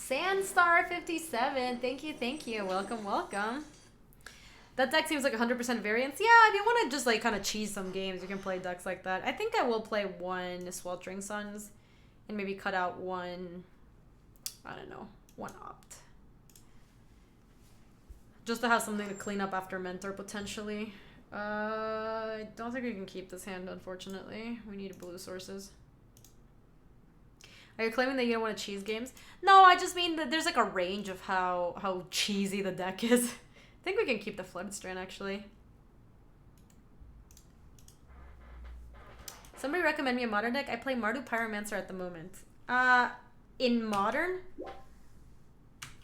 Sandstar57, thank you. Welcome, welcome. That deck seems like 100% variance. Yeah, if you want to just like kind of cheese some games, you can play decks like that. I think I will play one Sweltering Suns and maybe cut out one, I don't know, one Opt. Just to have something to clean up after Mentor, potentially. I don't think we can keep this hand, unfortunately. We need blue sources. Are you claiming that you don't want to cheese games? No, I just mean that there's like a range of how cheesy the deck is. I think we can keep the Flood Strand, actually. Somebody recommend me a modern deck? I play Mardu Pyromancer at the moment. In modern?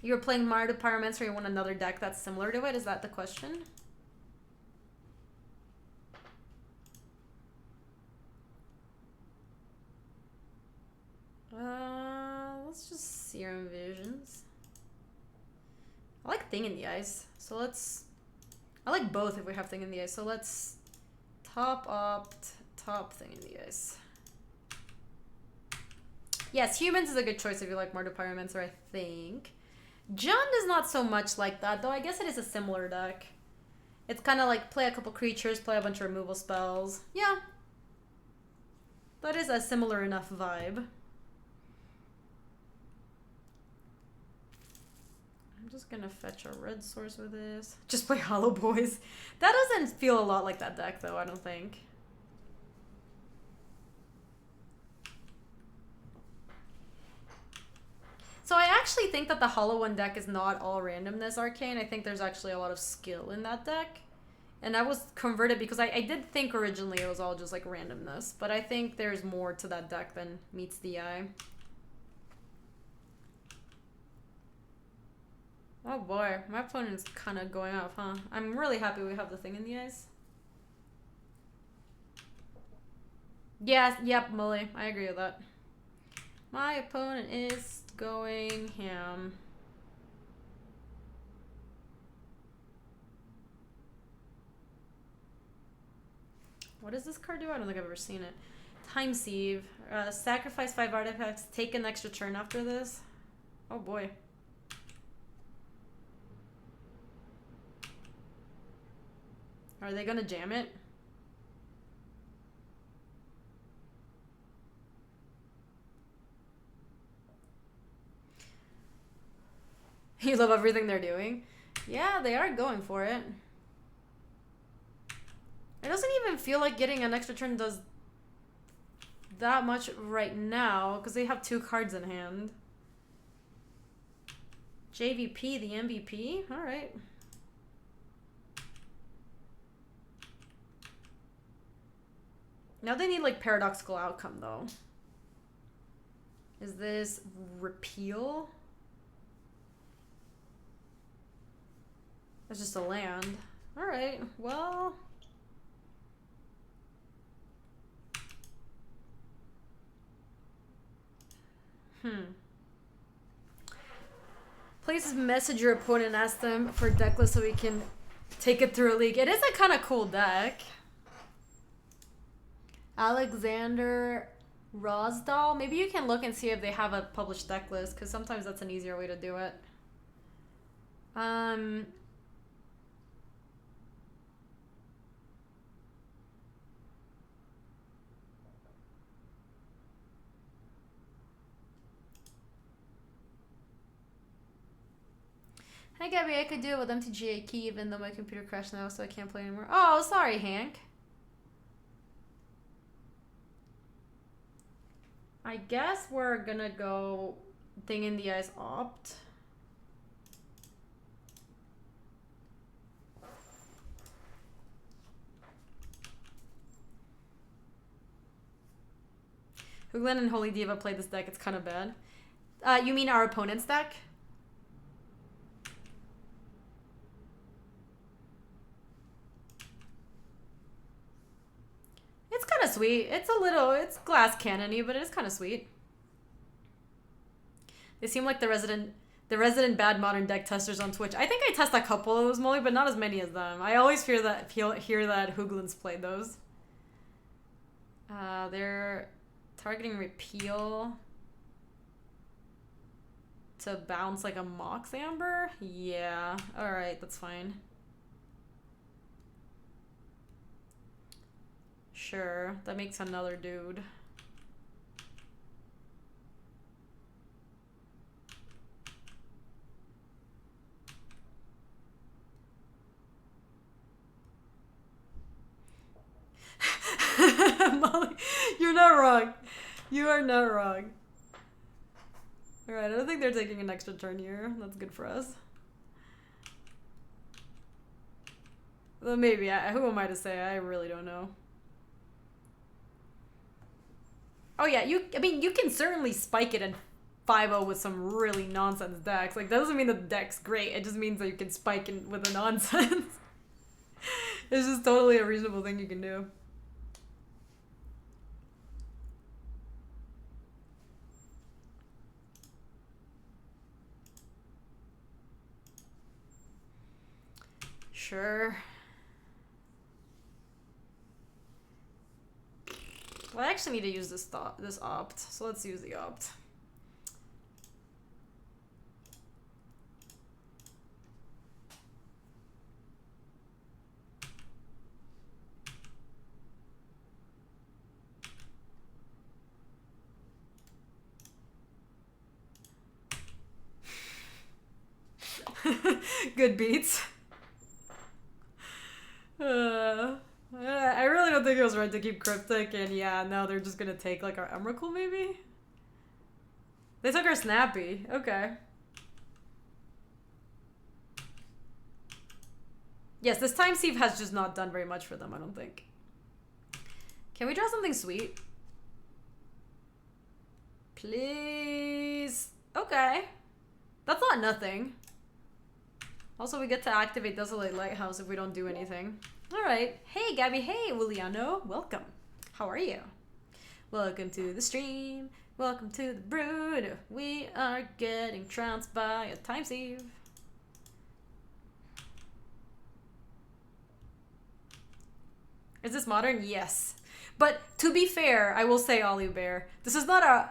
You're playing Mardu Pyromancer, you want another deck that's similar to it? Is that the question? Let's just Serum Visions. I like Thing in the Ice, so let's... I like both if we have Thing in the Ice, so let's top Opt, top Thing in the Ice. Yes, Humans is a good choice if you like Mardu Pyromancer, I think. Jund is not so much like that, though I guess it is a similar deck. It's kind of like play a couple creatures, play a bunch of removal spells. Yeah. That is a similar enough vibe. I'm just gonna fetch a red source with this. Just play Hollow Boys. That doesn't feel a lot like that deck, though, I don't think. So I actually think that the Hollow One deck is not all randomness arcane. I think there's actually a lot of skill in that deck. And I was converted because I did think originally it was all just like randomness, but I think there's more to that deck than meets the eye. Oh boy, my opponent's kind of going off, huh? I'm really happy we have the thing in the eyes. Yes, yep, Mully, I agree with that. My opponent is going ham. What does this card do? I don't think I've ever seen it. Time Sieve. Sacrifice 5 artifacts. Take an extra turn after this. Oh boy. Are they gonna jam it? You love everything they're doing? Yeah, they are going for it. It doesn't even feel like getting an extra turn does that much right now, because they have 2 cards in hand. JVP, the MVP? Alright. Now they need, like, paradoxical outcome, though. Is this repeal? It's just a land. Alright, well... Please message your opponent and ask them for deck list so we can take it through a league. It is a kind of cool deck. Alexander Rosdahl. Maybe you can look and see if they have a published deck list, because sometimes that's an easier way to do it. Hi Gaby, I could do it with MTGA key even though my computer crashed now, so I can't play anymore. Oh, sorry, Hank. I guess we're gonna go thing in the eyes opt. Hoogland and Holy Diva played this deck, it's kind of bad. You mean our opponent's deck? It's kind of sweet. It's glass cannon-y, but it's kind of sweet. They seem like the resident bad modern deck testers on Twitch. I think I test a couple of those, Molly, but not as many as them. I always hear that Hoogland's played those. They're targeting repeal to bounce like a Mox Amber? Yeah, alright, that's fine. Sure, that makes another dude. Molly, you're not wrong. You are not wrong. Alright, I don't think they're taking an extra turn here. That's good for us. Well, maybe. Who am I to say? I really don't know. Oh yeah, I mean, you can certainly spike it in 5-0 with some really nonsense decks. Like, that doesn't mean the deck's great. It just means that you can spike in with a nonsense. It's just totally a reasonable thing you can do. Sure. Well, I actually need to use this opt, so let's use the opt. Good beats. I really don't think it was right to keep Cryptic, and yeah, now they're just gonna take like our Emrakul maybe? They took our Snappy, okay. Yes, this time sieve has just not done very much for them, I don't think. Can we draw something sweet? Please. Okay. That's not nothing. Also, we get to activate Desolate Lighthouse if we don't do anything. Alright. Hey, Gaby. Hey, Williano. Welcome. How are you? Welcome to the stream. Welcome to the brood. We are getting trounced by a time sieve. Is this modern? Yes. But to be fair, I will say, Ollie Bear, this is not a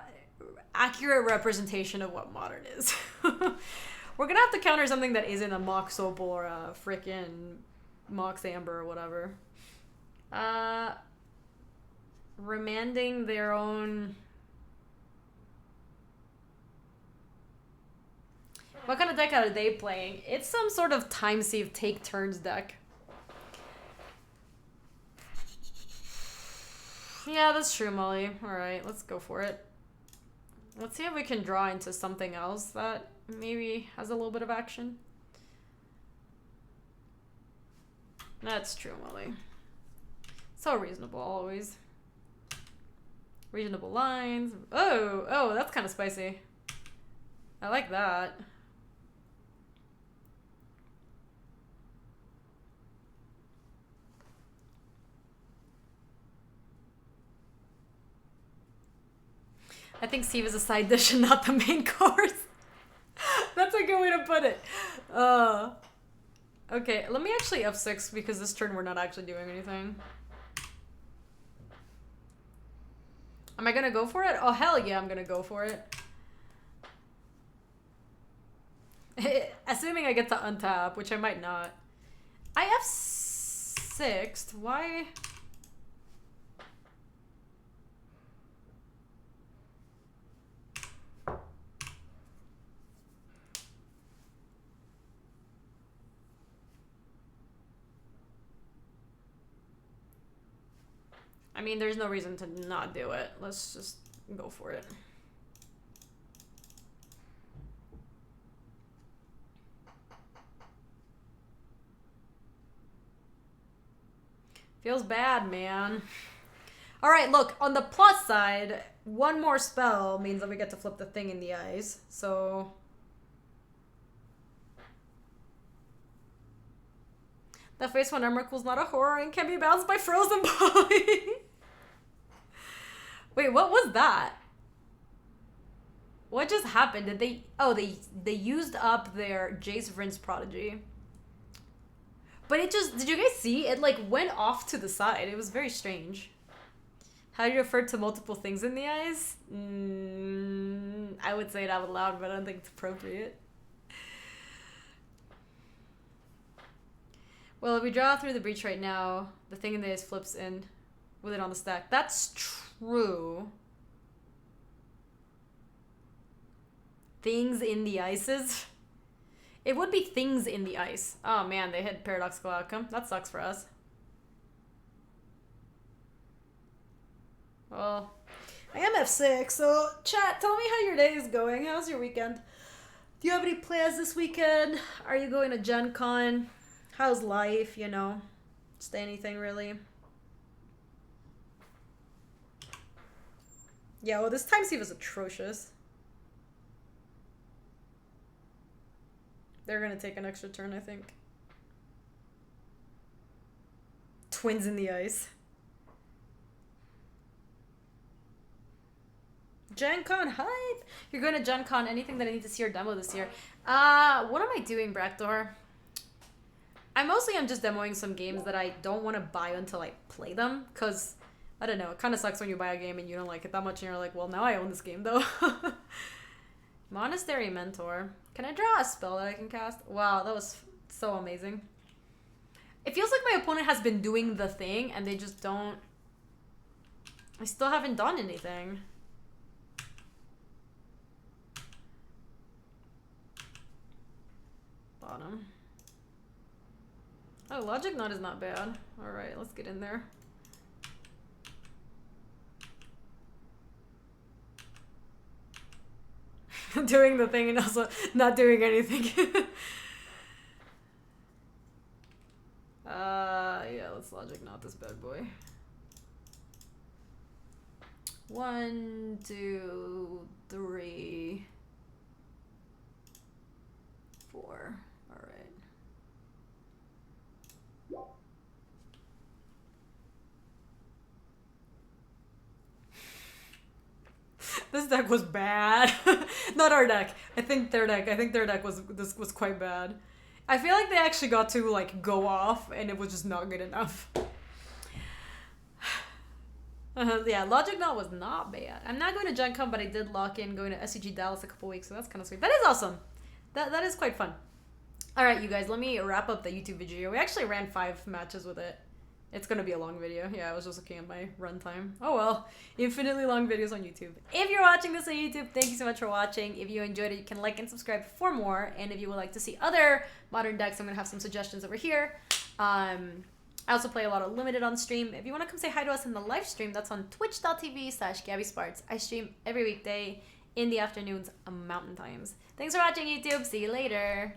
accurate representation of what modern is. We're gonna have to counter something that isn't a Mox Opal or a frickin' Mox Amber or whatever. Remanding their own... What kind of deck are they playing? It's some sort of time sieve take turns deck. Yeah, that's true, Molly. Alright, let's go for it. Let's see if we can draw into something else that maybe has a little bit of action. That's true, Molly. So reasonable, always. Reasonable lines. Oh, that's kind of spicy. I like that. I think sieve is a side dish and not the main course. That's a good way to put it. Okay, let me actually F6 because this turn we're not actually doing anything. Am I gonna go for it? Oh, hell yeah, I'm gonna go for it. Assuming I get to untap, which I might not. I F6'd. Why? I mean, there's no reason to not do it. Let's just go for it. Feels bad, man. All right, look, on the plus side, one more spell means that we get to flip the thing in the eyes. So... That face when Emrakul's not a horror and can be bounced by frozen poly. Wait, what was that? What just happened? Did they... Oh, they used up their Jace Vryn's Prodigy. But it just... Did you guys see? It, like, went off to the side. It was very strange. How do you refer to multiple things in the eyes? I would say it out loud, but I don't think it's appropriate. Well, if we draw through the breach right now, the thing in the eyes flips in with it on the stack. That's true. Things in the ices? It would be things in the ice. Oh man, they hit paradoxical outcome. That sucks for us. Well, I am F6, so chat, tell me how your day is going. How's your weekend? Do you have any plans this weekend? Are you going to Gen Con? How's life, you know? Just anything, really. Yeah, well, this time sieve is atrocious. They're gonna take an extra turn, I think. Twins in the ice. Gen Con hype! You're going to Gen Con. Anything that I need to see or demo this year? What am I doing, Braktor? I mostly am just demoing some games that I don't want to buy until I play them, because, I don't know, it kind of sucks when you buy a game and you don't like it that much and you're like, well, now I own this game, though. Monastery Mentor. Can I draw a spell that I can cast? Wow, that was so amazing. It feels like my opponent has been doing the thing and they just don't... I still haven't done anything. Bottom. Oh, Logic Knot is not bad. Alright, let's get in there. Doing the thing and also not doing anything. Yeah, let's logic not this bad boy. 1, 2, 3, 4. All right. This deck was bad. Not our deck. I think their deck. I think their deck was quite bad. I feel like they actually got to like go off, and it was just not good enough. Yeah, Logic Knot was not bad. I'm not going to Gen Con, but I did lock in going to SCG Dallas a couple weeks, so that's kind of sweet. That is awesome. That is quite fun. All right, you guys, let me wrap up the YouTube video. We actually ran 5 matches with it. It's going to be a long video. Yeah, I was just looking at my runtime. Oh well, infinitely long videos on YouTube. If you're watching this on YouTube, thank you so much for watching. If you enjoyed it, you can like and subscribe for more. And if you would like to see other modern decks, I'm going to have some suggestions over here. I also play a lot of Limited on stream. If you want to come say hi to us in the live stream, that's on twitch.tv/GabySpartz. I stream every weekday in the afternoons, mountain times. Thanks for watching, YouTube. See you later.